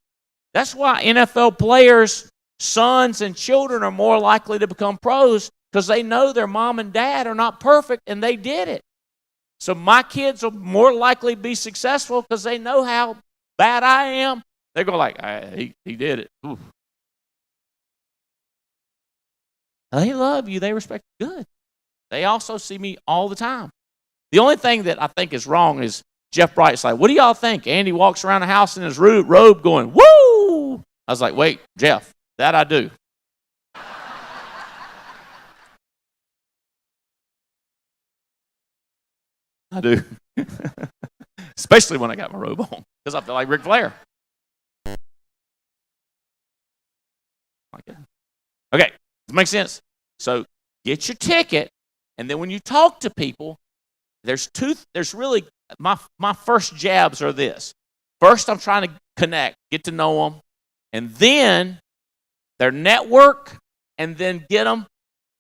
That's why NFL players' sons and children are more likely to become pros, because they know their mom and dad are not perfect, and they did it. So my kids will more likely be successful because they know how bad I am. They go like, he did it. Ooh. They love you. They respect you. Good. They also see me all the time. The only thing that I think is wrong is Jeff Bright's like, what do y'all think? Andy walks around the house in his robe going, woo! I was like, wait, Jeff, that I do. I do. Especially when I got my robe on, because I feel like Ric Flair. Okay, does it make sense? So get your ticket, and then when you talk to people, there's really, my first jabs are this. First, I'm trying to connect, get to know them, and then their network, and then get them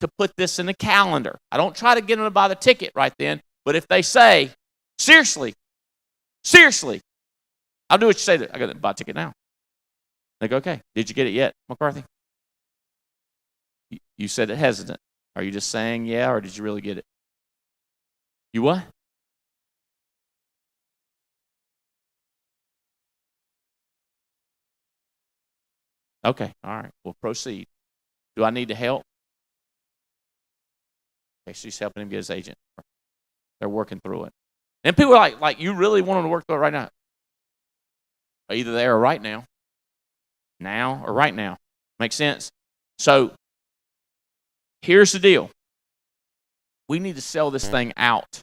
to put this in the calendar. I don't try to get them to buy the ticket right then, but if they say, seriously, I'll do what you say. I got to buy a ticket now. They go, okay, did you get it yet, McCarthy? You said it hesitant. Are you just saying yeah, or did you really get it? You what? Okay, all right, we'll proceed. Do I need to help? Okay, she's helping him get his agent. They're working through it. And people are like, you really want them to work through it right now? Either there or right now. Now or right now. Makes sense? So, here's the deal. We need to sell this thing out.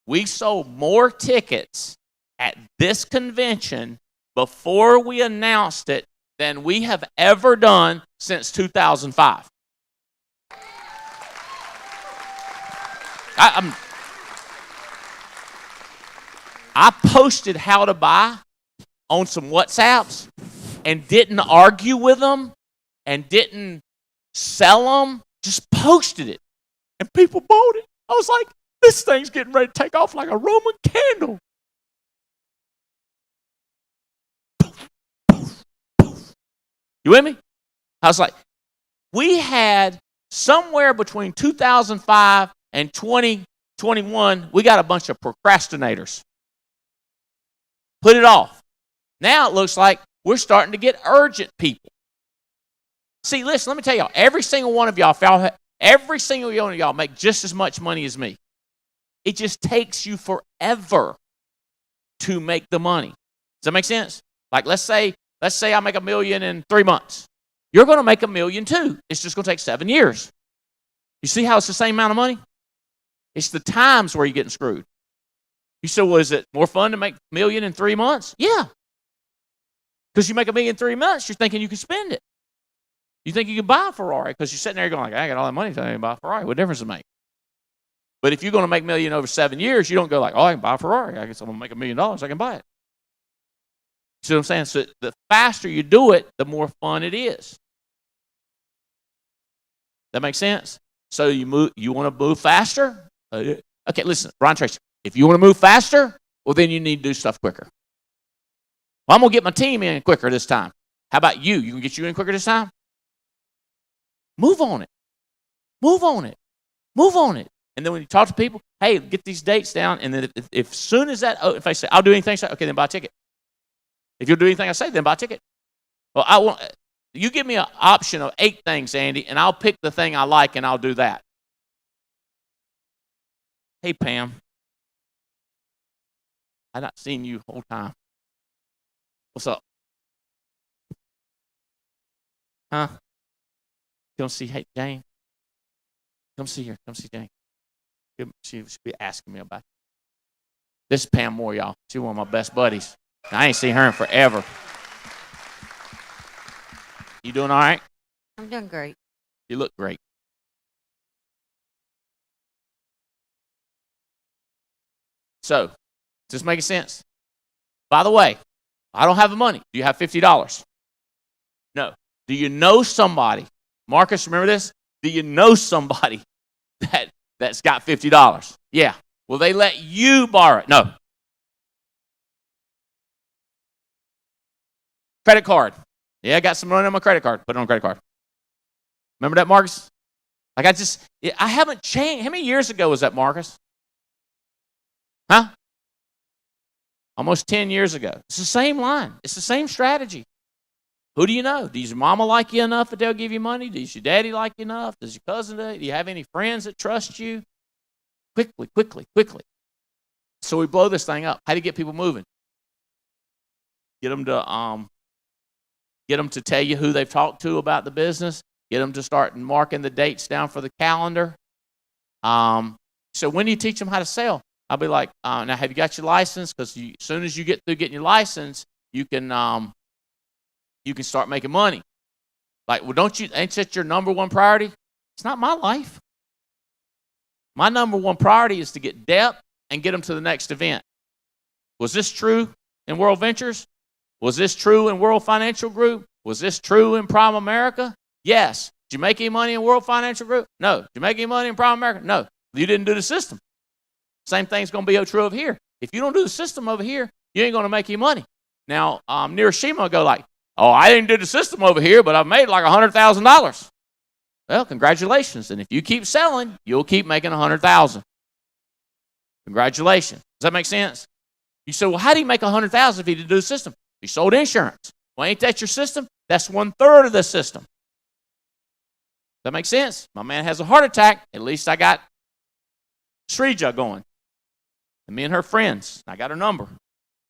We sold more tickets at this convention before we announced it than we have ever done since 2005. I posted how to buy on some WhatsApps and didn't argue with them and didn't sell them, just posted it. And people bought it. I was like, this thing's getting ready to take off like a Roman candle. You with me? I was like, we had somewhere between 2005 and 2021, we got a bunch of procrastinators. Put it off. Now it looks like we're starting to get urgent people. See, listen, let me tell y'all, every single one of y'all make just as much money as me. It just takes you forever to make the money. Does that make sense? Like, let's say I make $1 million in 3 months. You're going to make $1 million too. It's just going to take 7 years. You see how it's the same amount of money? It's the times where you're getting screwed. You said, well, is it more fun to make $1 million in 3 months? Yeah. Because you make $1 million in 3 months, you're thinking you can spend it. You think you can buy a Ferrari because you're sitting there going like, I got all that money, so I can buy a Ferrari. What difference does it make? But if you're going to make $1 million over 7 years, you don't go like, oh, I can buy a Ferrari. I guess I'm going to make $1 million. I can buy it. See what I'm saying? So the faster you do it, the more fun it is. That makes sense? So you want to move faster? Okay, listen, Ron Tracy. If you want to move faster, well, then you need to do stuff quicker. Well, I'm going to get my team in quicker this time. How about you? You can get you in quicker this time? Move on it. Move on it. Move on it. And then when you talk to people, hey, get these dates down. And then if soon as that, if I say, I'll do anything, okay, then buy a ticket. If you'll do anything I say, then buy a ticket. Well, you give me an option of 8 things, Andy, and I'll pick the thing I like and I'll do that. Hey, Pam. I've not seen you the whole time. What's up? Huh? Come see Jane. Come see her. Come see Jane. She'll be asking me about it. This is Pam Moore, y'all. She's one of my best buddies. I ain't seen her in forever. You doing all right? I'm doing great. You look great. So, does this make sense? By the way, I don't have the money. Do you have $50? No. Do you know somebody? Marcus, remember this? Do you know somebody that's got $50? Yeah. Will they let you borrow it? No. Credit card. Yeah, I got some money on my credit card. Put it on a credit card. Remember that, Marcus? Like I haven't changed. How many years ago was that, Marcus? Huh? Almost 10 years ago. It's the same line. It's the same strategy. Who do you know? Does your mama like you enough that they'll give you money? Does your daddy like you enough? Does your cousin do? Do you have any friends that trust you? Quickly, quickly, quickly. So we blow this thing up. How do you get people moving? Get them to tell you who they've talked to about the business. Get them to start marking the dates down for the calendar. So when do you teach them how to sell? I'll be like, now have you got your license? Because as soon as you get through getting your license, you can start making money. Like, well, ain't that your number one priority? It's not my life. My number one priority is to get depth and get them to the next event. Was this true in World Ventures? Was this true in World Financial Group? Was this true in Prime America? Yes. Did you make any money in World Financial Group? No. Did you make any money in Prime America? No. You didn't do the system. Same thing's going to be true over here. If you don't do the system over here, you ain't going to make any money. Now, Nirashima will go like, oh, I didn't do the system over here, but I've made like $100,000. Well, congratulations. And if you keep selling, you'll keep making $100,000. Congratulations. Does that make sense? You say, well, how do you make $100,000 if you didn't do the system? You sold insurance. Well, ain't that your system? That's 1/3 of the system. Does that make sense? My man has a heart attack. At least I got Srija going. And me and her friends. I got her number.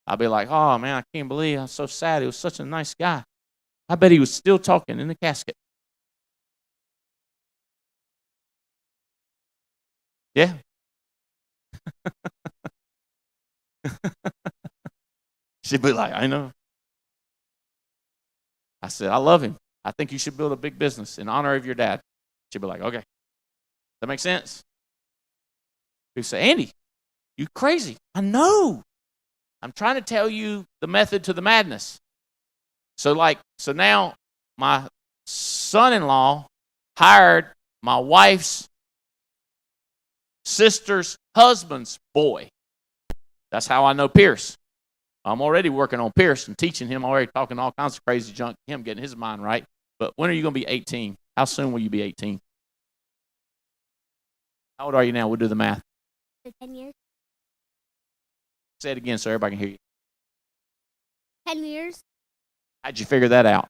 I'll be like, oh, man, I can't believe I'm so sad. He was such a nice guy. I bet he was still talking in the casket. Yeah. She'd be like, I know. I said, I love him. I think you should build a big business in honor of your dad. She'd be like, okay. That makes sense? People say, Andy, you crazy. I know. I'm trying to tell you the method to the madness. So now my son-in-law hired my wife's sister's husband's boy. That's how I know Pierce. I'm already working on Pierce and teaching him, already talking all kinds of crazy junk to him, getting his mind right. But when are you going to be 18? How soon will you be 18? How old are you now? We'll do the math. 10 years. Say it again so everybody can hear you. 10 years. How'd you figure that out?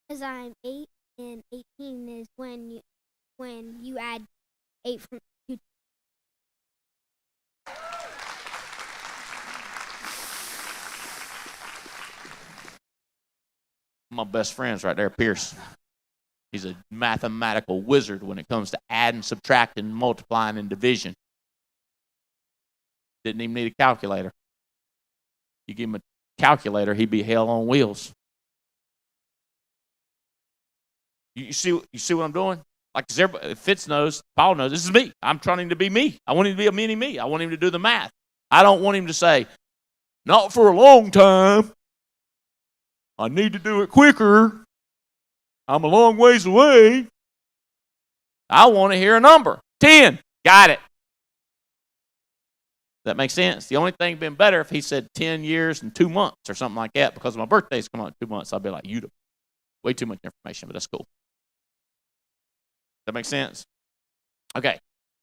Because I'm 8, and 18 is when you add 8 from 2. My best friend's right there, Pierce. He's a mathematical wizard when it comes to adding, subtracting, multiplying, and division. Didn't even need a calculator. You give him calculator, he'd be hell on wheels. You see what I'm doing? Like, 'cause everybody, Fitz knows, Paul knows, this is me. I'm trying him to be me. I want him to be a mini-me. I want him to do the math. I don't want him to say, not for a long time. I need to do it quicker. I'm a long ways away. I want to hear a number. 10. Got it. That makes sense. The only thing been better if he said 10 years and 2 months or something like that, because my birthday's come out in 2 months. I'll be like, you way too much information, but that's cool. That makes sense? Okay.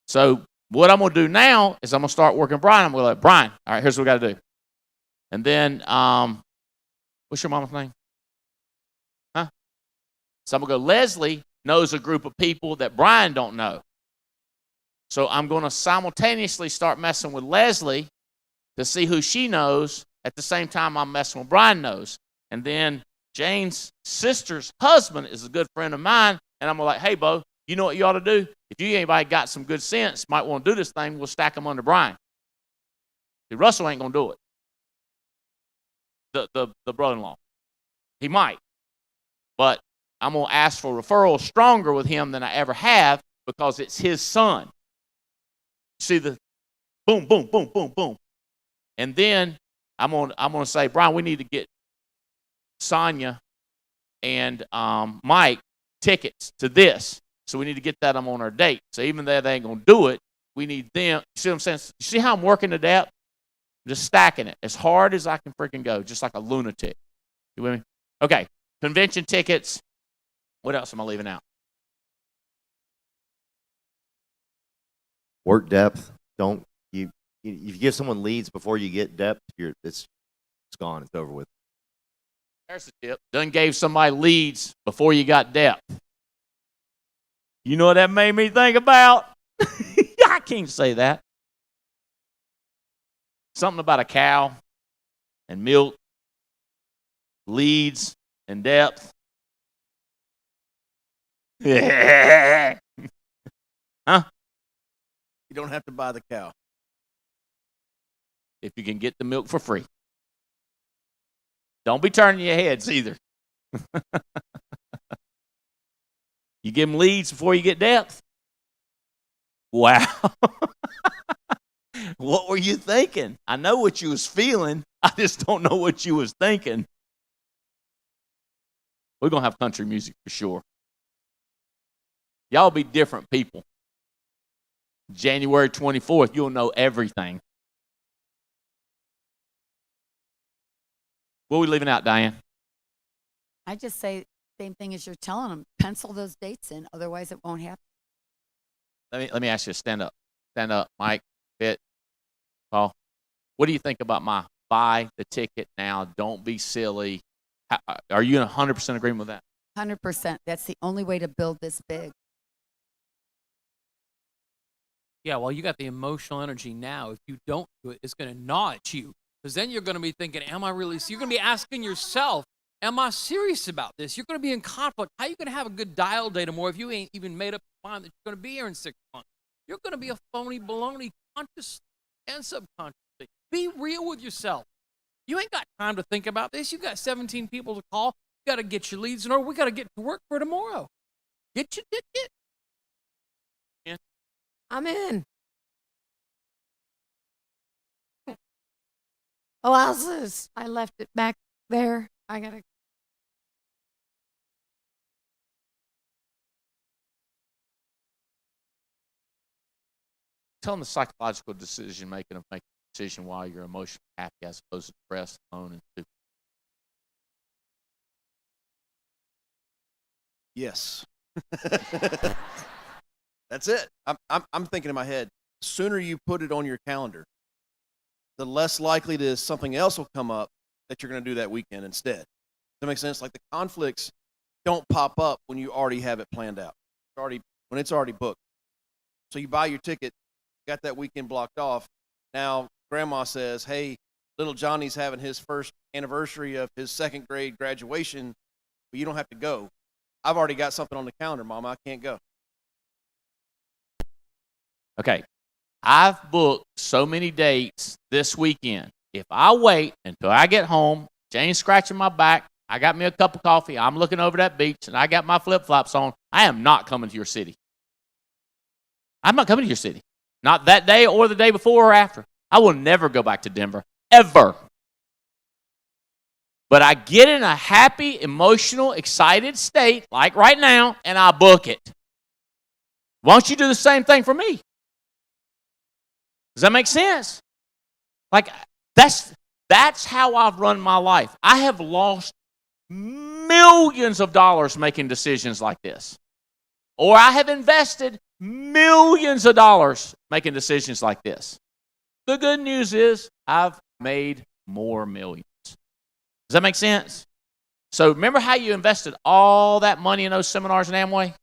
So what I'm going to do now is I'm going to start working Brian. I'm going to let Brian, all right, here's what we got to do. And then, what's your mama's name? Huh? So I'm going to go, Leslie knows a group of people that Brian don't know. So I'm going to simultaneously start messing with Leslie to see who she knows at the same time I'm messing with Brian knows. And then Jane's sister's husband is a good friend of mine, and I'm like, hey, Bo, you know what you ought to do? If you anybody got some good sense, might want to do this thing, we'll stack them under Brian. See, Russell ain't going to do it. The brother-in-law. He might. But I'm going to ask for referrals stronger with him than I ever have because it's his son. See the boom, boom, boom, boom, boom. And then I'm gonna say, Brian, we need to get Sonia and Mike tickets to this. So we need to get that on our date. So even though they ain't going to do it, we need them. You see what I'm saying? You see how I'm working it out? I'm just stacking it as hard as I can freaking go, just like a lunatic. You with me? Okay. Convention tickets. What else am I leaving out? Work depth. Don't you if you give someone leads before you get depth, it's gone. It's over with. There's the tip. Done gave somebody leads before you got depth. You know what that made me think about? I can't say that. Something about a cow and milk, leads and depth. Yeah. Huh? You don't have to buy the cow. If you can get the milk for free. Don't be turning your heads either. You give them leads before you get depth. Wow. What were you thinking? I know what you was feeling. I just don't know what you was thinking. We're going to have country music for sure. Y'all be different people. January 24th, you'll know everything. What are we leaving out, Diane? I just say same thing as you're telling them. Pencil those dates in, otherwise it won't happen. Let me ask you, stand up, Mike, Pitt, Paul. What do you think about my buy the ticket now? Don't be silly. Are you in 100% agreement with that? 100%. That's the only way to build this big. Yeah, well, you got the emotional energy now. If you don't do it, it's going to gnaw at you. Because then you're going to be thinking, am I really? So you're going to be asking yourself, am I serious about this? You're going to be in conflict. How are you going to have a good dial date tomorrow if you ain't even made up your mind that you're going to be here in 6 months? You're going to be a phony baloney, conscious and subconsciously. Be real with yourself. You ain't got time to think about this. You got 17 people to call. You got to get your leads in order. We got to get to work for tomorrow. Get your ticket. Yeah. I'm in. Oh, Wowzers. I left it back there. I got to. Tell them the psychological decision making of making a decision while you're emotionally happy as opposed to depressed, alone, and stupid. Yes. That's it. I'm thinking in my head, the sooner you put it on your calendar, the less likely it is something else will come up that you're going to do that weekend instead. Does that make sense? Like the conflicts don't pop up when you already have it planned out. When it's already booked. So you buy your ticket, got that weekend blocked off. Now grandma says, hey, little Johnny's having his first anniversary of his second grade graduation, but you don't have to go. I've already got something on the calendar, Mama. I can't go. Okay. I've booked so many dates this weekend. if I wait until I get home, Jane's scratching my back, I got me a cup of coffee, I'm looking over that beach, and I got my flip-flops on, I am not coming to your city. I'm not coming to your city. Not that day or the day before or after. I will never go back to Denver, ever. But I get in a happy, emotional, excited state, like right now, and I book it. Why don't you do the same thing for me? Does that make sense? Like, that's how I've run my life. I have lost millions of dollars making decisions like this. Or I have invested millions of dollars making decisions like this. The good news is I've made more millions. Does that make sense? So remember how you invested all that money in those seminars in Amway?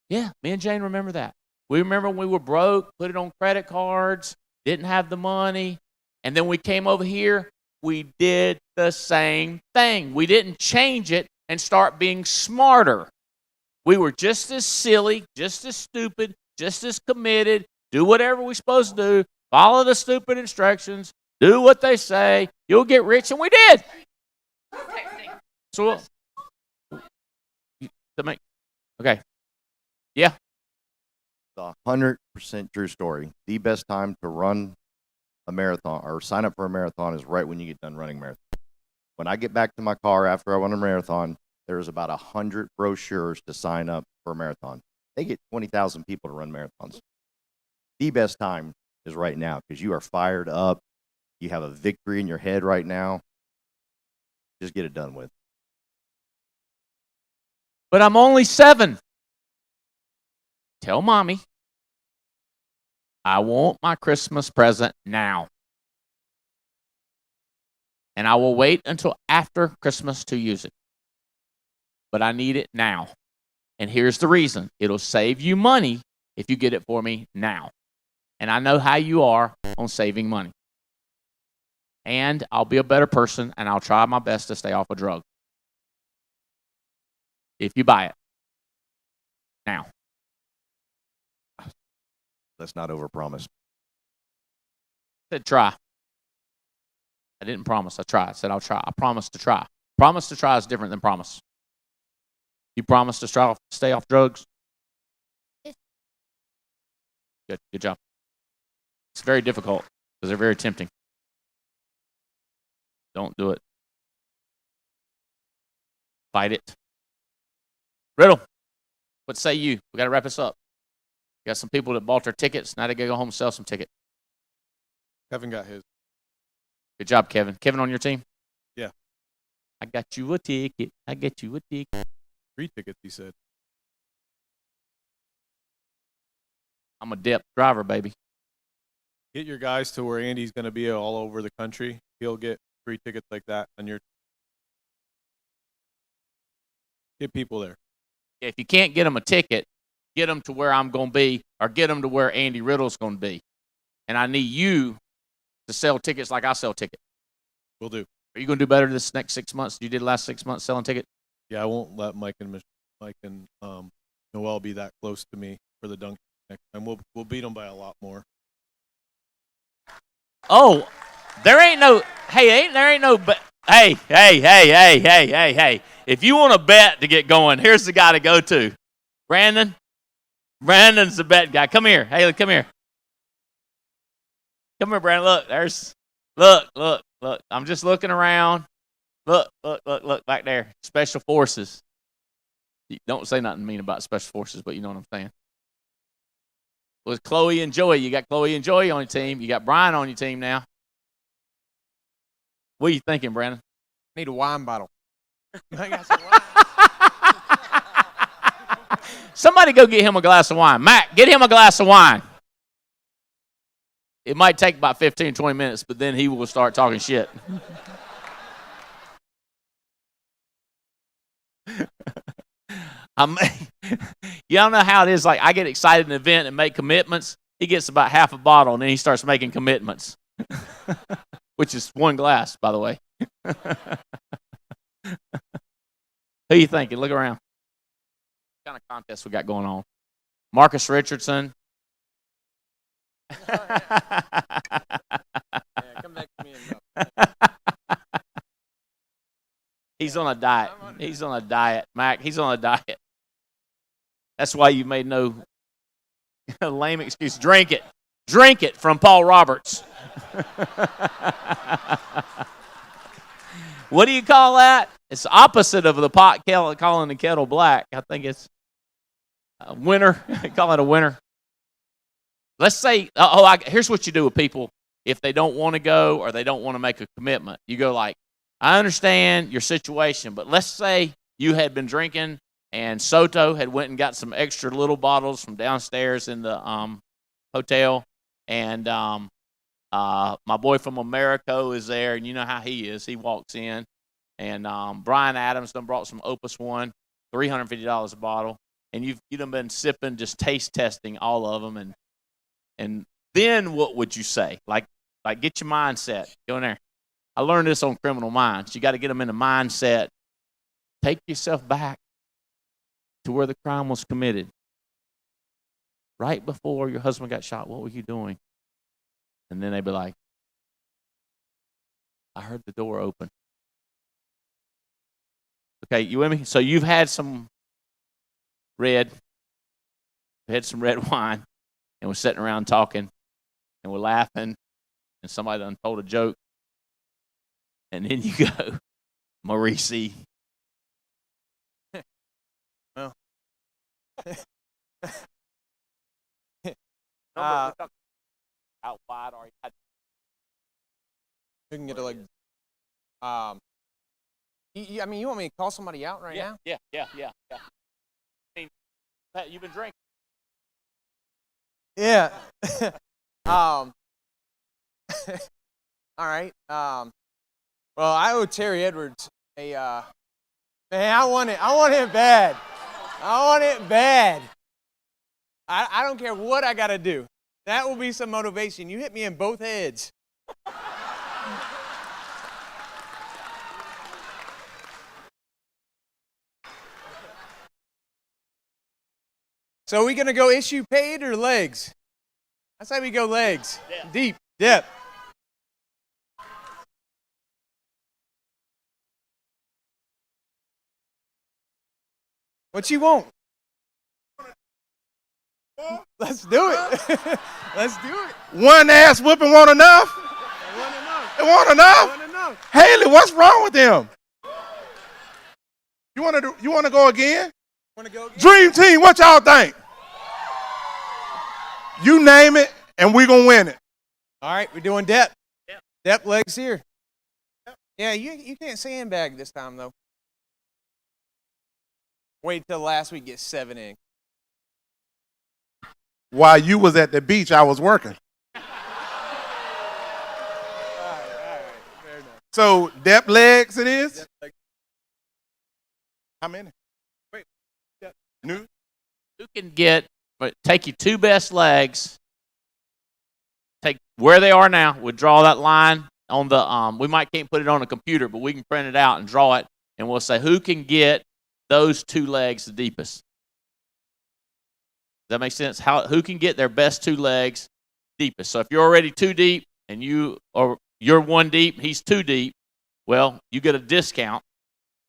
Yeah, me and Jane remember that. We remember when we were broke, put it on credit cards, didn't have the money, and then we came over here, we did the same thing. We didn't change it and start being smarter. We were just as silly, just as stupid, just as committed, do whatever we're supposed to do, follow the stupid instructions, do what they say, you'll get rich, and we did. So, okay. Yeah. The 100% true story. The best time to run a marathon or sign up for a marathon is right when you get done running a marathon. When I get back to my car after I run a marathon, there's about 100 brochures to sign up for a marathon. They get 20,000 people to run marathons. The best time is right now because you are fired up. You have a victory in your head right now. Just get it done with. But I'm only 7. Tell mommy I want my Christmas present now. And I will wait until after Christmas to use it. But I need it now. And here's the reason. It'll save you money if you get it for me now. And I know how you are on saving money. And I'll be a better person, and I'll try my best to stay off of drugs. If you buy it now. Let's not overpromise. I said try. I didn't promise. I tried. I said I'll try. I promised to try. Promise to try is different than promise. You promise to stay off drugs? Good job. It's very difficult because they're very tempting. Don't do it. Fight it. Riddle, what say you? We got to wrap this up. Got some people that bought their tickets. Now they got to go home and sell some tickets. Kevin got his. Good job, Kevin. Kevin on your team? Yeah. I got you a ticket. I got you a ticket. 3 tickets, he said. I'm a depth driver, baby. Get your guys to where Andy's going to be all over the country. He'll get 3 tickets like that on your. Get people there. If you can't get them a ticket, get them to where I'm going to be or get them to where Andy Riddle's going to be. And I need you to sell tickets like I sell tickets. Will do. Are you going to do better this next 6 months than you did last 6 months selling tickets? Yeah, I won't let Mike and Noel be that close to me for the dunk next time. We'll beat them by a lot more. Oh, there ain't no. Hey, hey. If you want to bet to get going, here's the guy to go to. Brandon. Brandon's the bet guy. Come here. Haley, come here. Come here, Brandon. Look. Look. I'm just looking around. Look back there. Special Forces. Don't say nothing mean about Special Forces, but you know what I'm saying. With Chloe and Joey, you got Chloe and Joey on your team. You got Brian on your team now. What are you thinking, Brandon? Need a wine bottle. Somebody go get him a glass of wine. Matt, get him a glass of wine. It might take about 15, 20 minutes, but then he will start talking shit. Y'all know how it is. Like, I get excited in an event and make commitments. He gets about half a bottle, and then he starts making commitments, which is 1 glass, by the way. Who you thinking? Look around. What kind of contest we got going on? Marcus Richardson. Come back to me He's on a diet. He's on a diet, Mac. He's on a diet. That's why you made no lame excuse. Drink it. Drink it from Paul Roberts. What do you call that? It's opposite of the pot calling the kettle black. I think it's a winner. Call it a winner. Let's say, here's what you do with people if they don't want to go or they don't want to make a commitment. You go like, I understand your situation, but let's say you had been drinking and Soto had went and got some extra little bottles from downstairs in the hotel, and my boy from America is there, and you know how he is. He walks in, and Brian Adams done brought some Opus One, $350 a bottle, and you've done been sipping, just taste testing all of them, and then what would you say? Like get your mindset. Go in there. I learned this on Criminal Minds. You got to get them in the mindset. Take yourself back to where the crime was committed. Right before your husband got shot, what were you doing? And then they'd be like, I heard the door open. Okay, you with me? So you've had some red wine, and we're sitting around talking, and we're laughing, and somebody done told a joke, and then you go, Maurice. Well. Out wide, or you can get it like, I mean, you want me to call somebody out right now? Yeah. I mean, Pat, you've been drinking. Yeah. All right. Well, I owe Terry Edwards a, man, I want it bad. I want it bad. I don't care what I got to do. That will be some motivation. You hit me in both heads. So are we going to go issue paid or legs? I say we go legs. Depth. Deep. Depth. What you want? Let's do it. Let's do it. One ass whooping wasn't enough? It wasn't enough? Haley, what's wrong with them? You want to go again? Dream team, what y'all think? You name it, and we're going to win it. All right, we're doing depth. Depth legs here. Yeah, you can't sandbag this time, though. Wait till last week gets 7 in. While you was at the beach, I was working. All right, fair enough. So, depth legs it is? Depth legs. How many? Wait. Depth. New? You can take your two best legs, take where they are now. We'll draw that line on the, we can't put it on a computer, but we can print it out and draw it, and we'll say who can get those two legs the deepest. Does that make sense? Who can get their best two legs deepest? So if you're already too deep and you're one deep, he's too deep, well, you get a discount,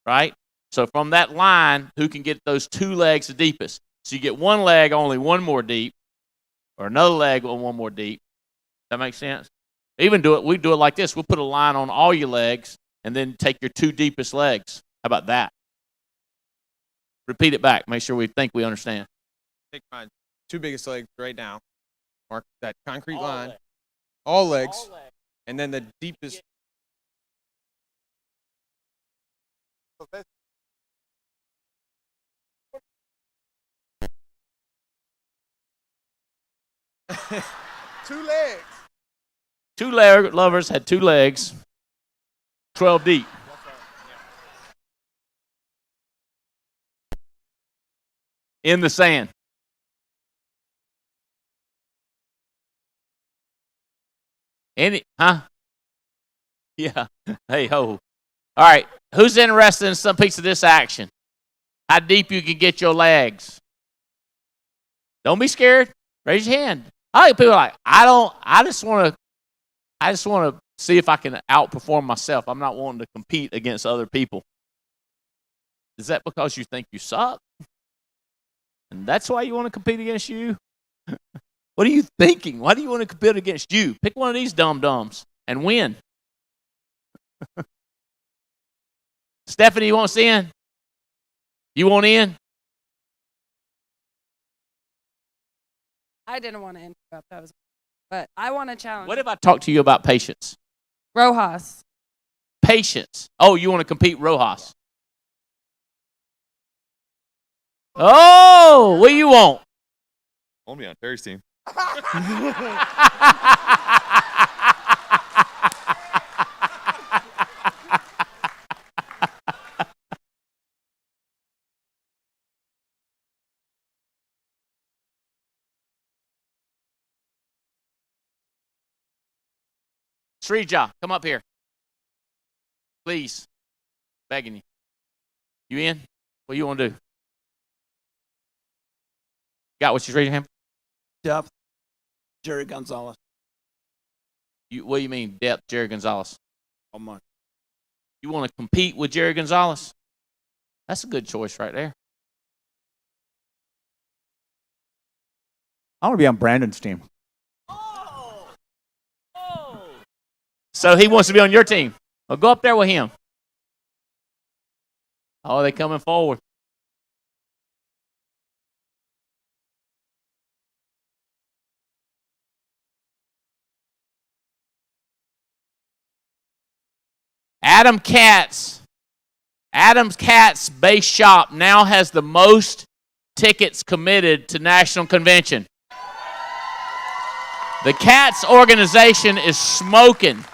right? So from that line, who can get those two legs the deepest? So you get one leg only one more deep, or another leg one more deep. That makes sense? We do it like this. We'll put a line on all your legs and then take your two deepest legs. How about that? Repeat it back. Make sure we think we understand. Take my two biggest legs right now. Mark that concrete All line. legs. All legs. All legs. And then the deepest. Two legs. Two lovers had two legs, 12 deep. In the sand. Huh? Yeah. Hey ho. All right. Who's interested in some piece of this action? How deep you can get your legs? Don't be scared. Raise your hand. I think people are like, I just want to see if I can outperform myself. I'm not wanting to compete against other people. Is that because you think you suck? And that's why you want to compete against you? What are you thinking? Why do you want to compete against you? Pick one of these dum-dums and win. Stephanie, you want us in? You want in? I didn't want to interrupt. But I want to challenge. What if I talk to you about patience? Rojas. Patience. Oh, you want to compete Rojas? Oh, what do you want? I want to be on Terry's team. Srija, come up here. Please. Begging you. You in? What do you want to do? Got what you raising your hand? Depth, Jerry Gonzalez. What do you mean, depth, Jerry Gonzalez? How much? You want to compete with Jerry Gonzalez? That's a good choice right there. I want to be on Brandon's team. So he wants to be on your team. Well, go up there with him. Oh, they coming forward. Adam Katz. Adam's Katz Base Shop now has the most tickets committed to National Convention. The Katz organization is smoking.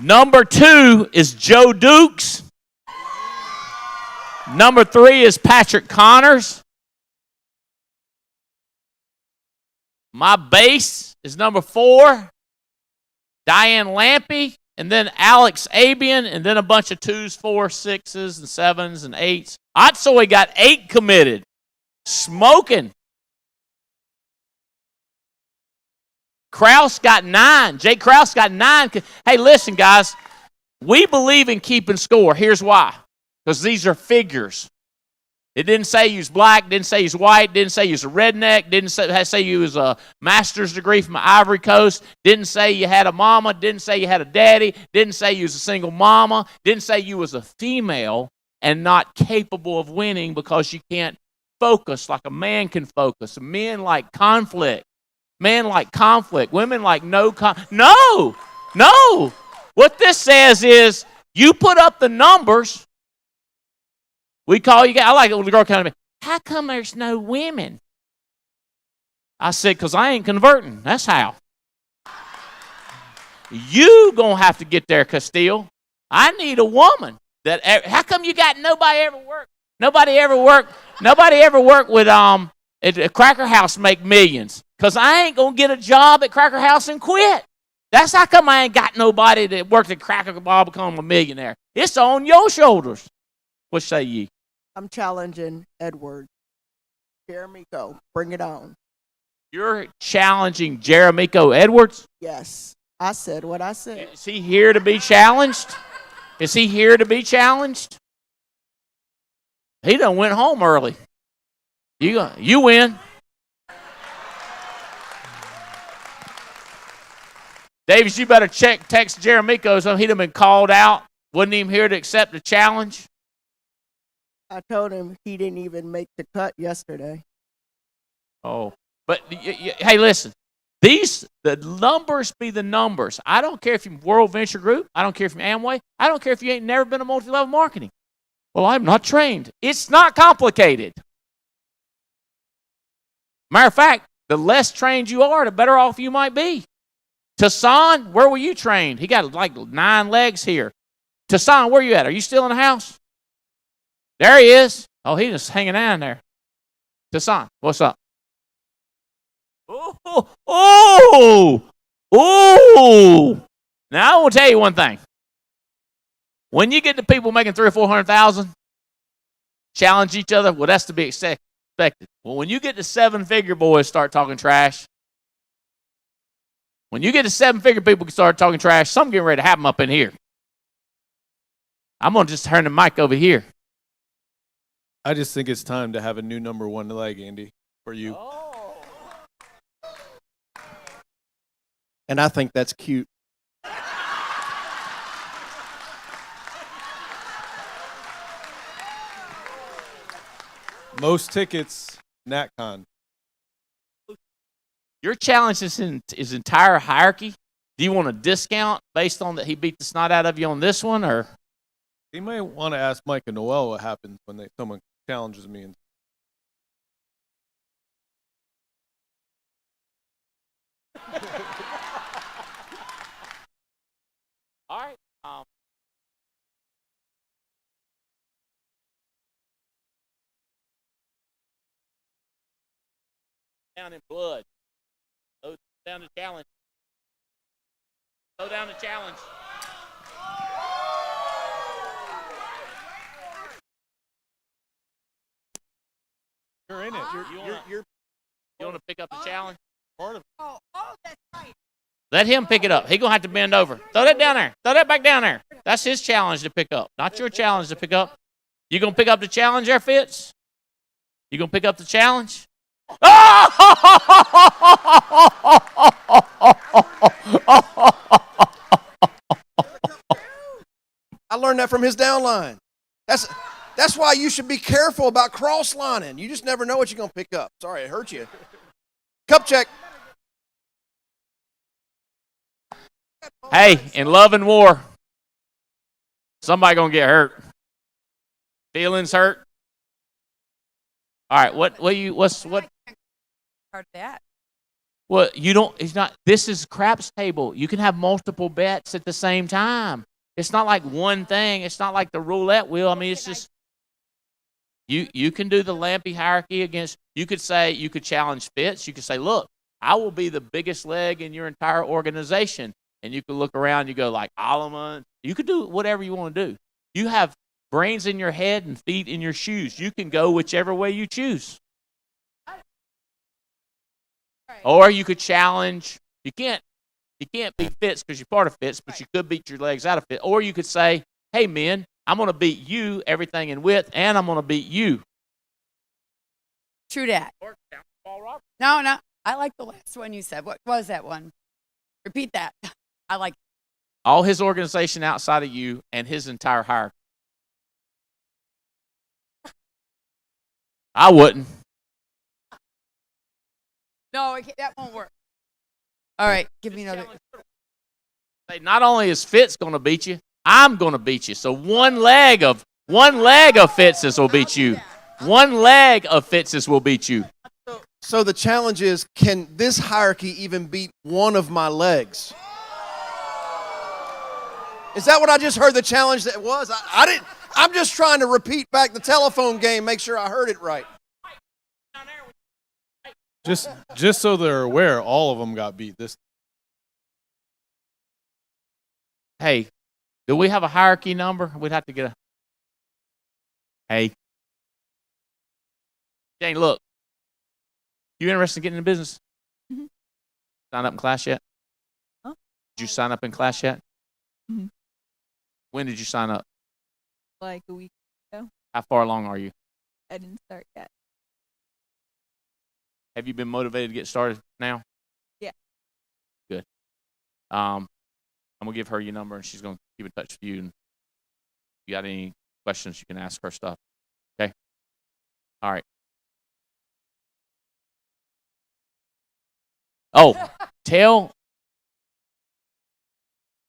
Number 2 is Joe Dukes. Number 3 is Patrick Connors. My base is number 4, Diane Lampy, and then Alex Abian, and then a bunch of 2s, 4s, 6s, and 7s, and 8s. Otsoy got 8 committed. Smoking. Kraus got 9. Jake Kraus got 9. Hey, listen, guys. We believe in keeping score. Here's why. Because these are figures. It didn't say you was black, didn't say you was white, didn't say you was a redneck, didn't say you was a master's degree from the Ivory Coast, didn't say you had a mama, didn't say you had a daddy, didn't say you was a single mama, didn't say you was a female and not capable of winning because you can't focus like a man can focus. Men like conflict. Men like conflict. Women like no. What this says is you put up the numbers. We call you guys. I like it when the girl comes to me. How come there's no women? I said, because I ain't converting. That's how. You going to have to get there, Castile. I need a woman. How come you got nobody ever work? Nobody ever work with at a Cracker House make millions. Because I ain't going to get a job at Cracker House and quit. That's how come I ain't got nobody that worked at Cracker House become a millionaire. It's on your shoulders. What say ye? I'm challenging Edward. Jeremico, bring it on. You're challenging Jeremico Edwards? Yes. I said what I said. Is he here to be challenged? Is he here to be challenged? He done went home early. You win. Davis, you better text Jeremico so he'd have been called out. Wasn't even here to accept the challenge. I told him he didn't even make the cut yesterday. Oh, but hey, listen. The numbers be the numbers. I don't care if you're World Venture Group. I don't care if you're Amway. I don't care if you ain't never been a multi-level marketing. Well, I'm not trained. It's not complicated. Matter of fact, the less trained you are, the better off you might be. Tassan, where were you trained? He got like 9 legs here. Tassan, where you at? Are you still in the house? There he is. Oh, he's just hanging out in there. Tassan, what's up? Oh! Now I will tell you one thing. When you get to people making 300,000 or 400,000, challenge each other. Well, that's to be expected. Well, when you get to 7-figure boys start talking trash, When you get to 7-figure people can start talking trash, something getting ready to happen up in here. I'm going to just turn the mic over here. I just think it's time to have a new number one leg, Andy, for you. And I think that's cute. Most tickets, NatCon. Your challenge is in his entire hierarchy. Do you want a discount based on that he beat the snot out of you on this one, or? You might want to ask Mike and Noel what happens when someone challenges me. And All right. Down in blood. Slow down the challenge. Slow down the challenge. you're in it. You want to pick up the challenge? Part of it. Oh, that's right. Let him pick it up. He's going to have to bend over. Throw that down there. Throw that back down there. That's his challenge to pick up, not your challenge to pick up. You going to pick up the challenge there, Fitz? You going to pick up the challenge? I learned that from his downline. That's why you should be careful about cross lining. You just never know what you're going to pick up. Sorry, it hurt you. Cup check. Hey, in love and war, somebody going to get hurt. Feelings hurt. All right, what Part of that. Well, you don't, it's not, this is craps table. You can have multiple bets at the same time. It's not like one thing. It's not like the roulette wheel. I mean, it's just, you can do the Lampy hierarchy against, you could challenge Fitz. You could say, look, I will be the biggest leg in your entire organization. And you could look around, you go like Alaman. You could do whatever you want to do. You have brains in your head and feet in your shoes. You can go whichever way you choose. Or you could challenge. You can't beat Fitz because you're part of Fitz, but you could beat your legs out of Fitz. Or you could say, hey, men, I'm going to beat you everything in width, and I'm going to beat you. True that. No, I like the last one you said. What was that one? Repeat that. I like All his organization outside of you and his entire hierarchy. I wouldn't. No, that won't work. All right, give me another. Say, not only is Fitz going to beat you, I'm going to beat you. So one leg of Fitz's will beat you. One leg of Fitz's will beat you. So the challenge is, can this hierarchy even beat one of my legs? Is that what I just heard the challenge that was? I didn't. I'm just trying to repeat back the telephone game, make sure I heard it right. Just so they're aware, all of them got beat this. Hey, do we have a hierarchy number? We'd have to get a. Hey, Jane, look. You interested in getting in business? Mm-hmm. Sign up in class yet? Huh? Did you sign up in class yet? Mm-hmm. When did you sign up? Like a week ago. How far along are you? I didn't start yet. Have you been motivated to get started now? Yeah. Good. I'm gonna give her your number, and she's gonna keep in touch with you. And if you got any questions, you can ask her stuff. Okay. All right. Oh, tell.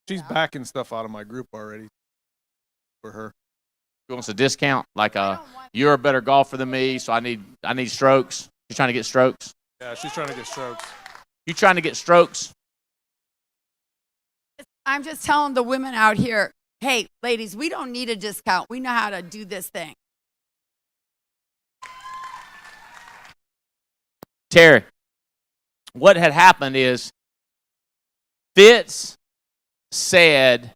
She's backing stuff out of my group already for her. She wants a discount, like you're a better golfer than me, so I need strokes. She's trying to get strokes. Yeah, she's trying to get strokes. You trying to get strokes? I'm just telling the women out here, hey, ladies, we don't need a discount. We know how to do this thing. Terry, what had happened is Fitz said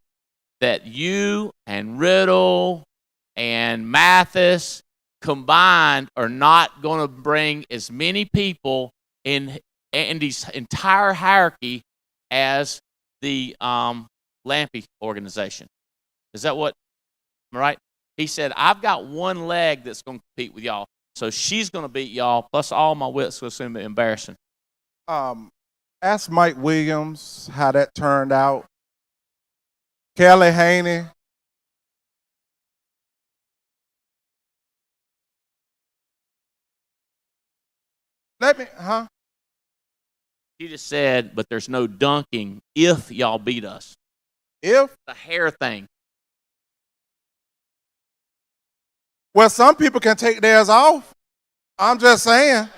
that you and Riddle and Mathis combined are not going to bring as many people in Andy's entire hierarchy as the Lampy organization. Is that what? Am I right? He said, I've got one leg that's going to compete with y'all. So she's going to beat y'all, plus all my wits will soon be embarrassing. Ask Mike Williams how that turned out. Kelly Haney. She just said, but there's no dunking if y'all beat us. If? The hair thing. Well, some people can take theirs off. I'm just saying.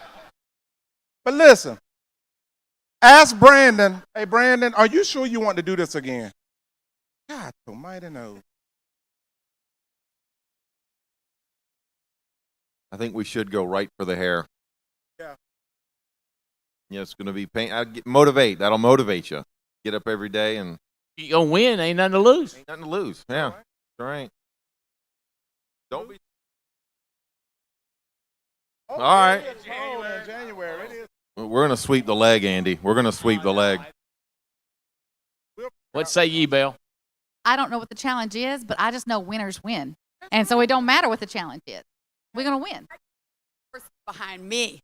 But listen, ask Brandon. Hey, Brandon, are you sure you want to do this again? God almighty knows. I think we should go right for the hair. Yeah. Yeah, it's going to be pain. Motivate. That'll motivate you. Get up every day and. You're going to win. Ain't nothing to lose. Ain't nothing to lose. Yeah. All right. Don't be. All right. January. It is. We're going to sweep the leg, Andy. We're going to sweep the leg. What say ye, Bill? I don't know what the challenge is, but I just know winners win. And so it don't matter what the challenge is. We're going to win. Behind me.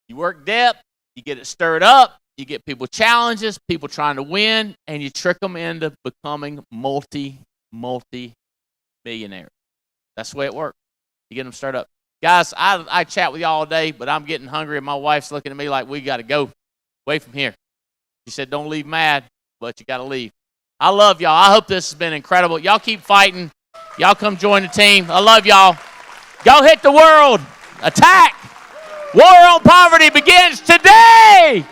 You work depth, you get it stirred up, you get people challenges, people trying to win, and you trick them into becoming multi-millionaires. That's the way it works. You get them stirred up. Guys, I chat with y'all all day, but I'm getting hungry, and my wife's looking at me like, we got to go away from here. She said, don't leave mad, but you got to leave. I love y'all. I hope this has been incredible. Y'all keep fighting. Y'all come join the team. I love y'all. Go hit the world. Attack. War on poverty begins today.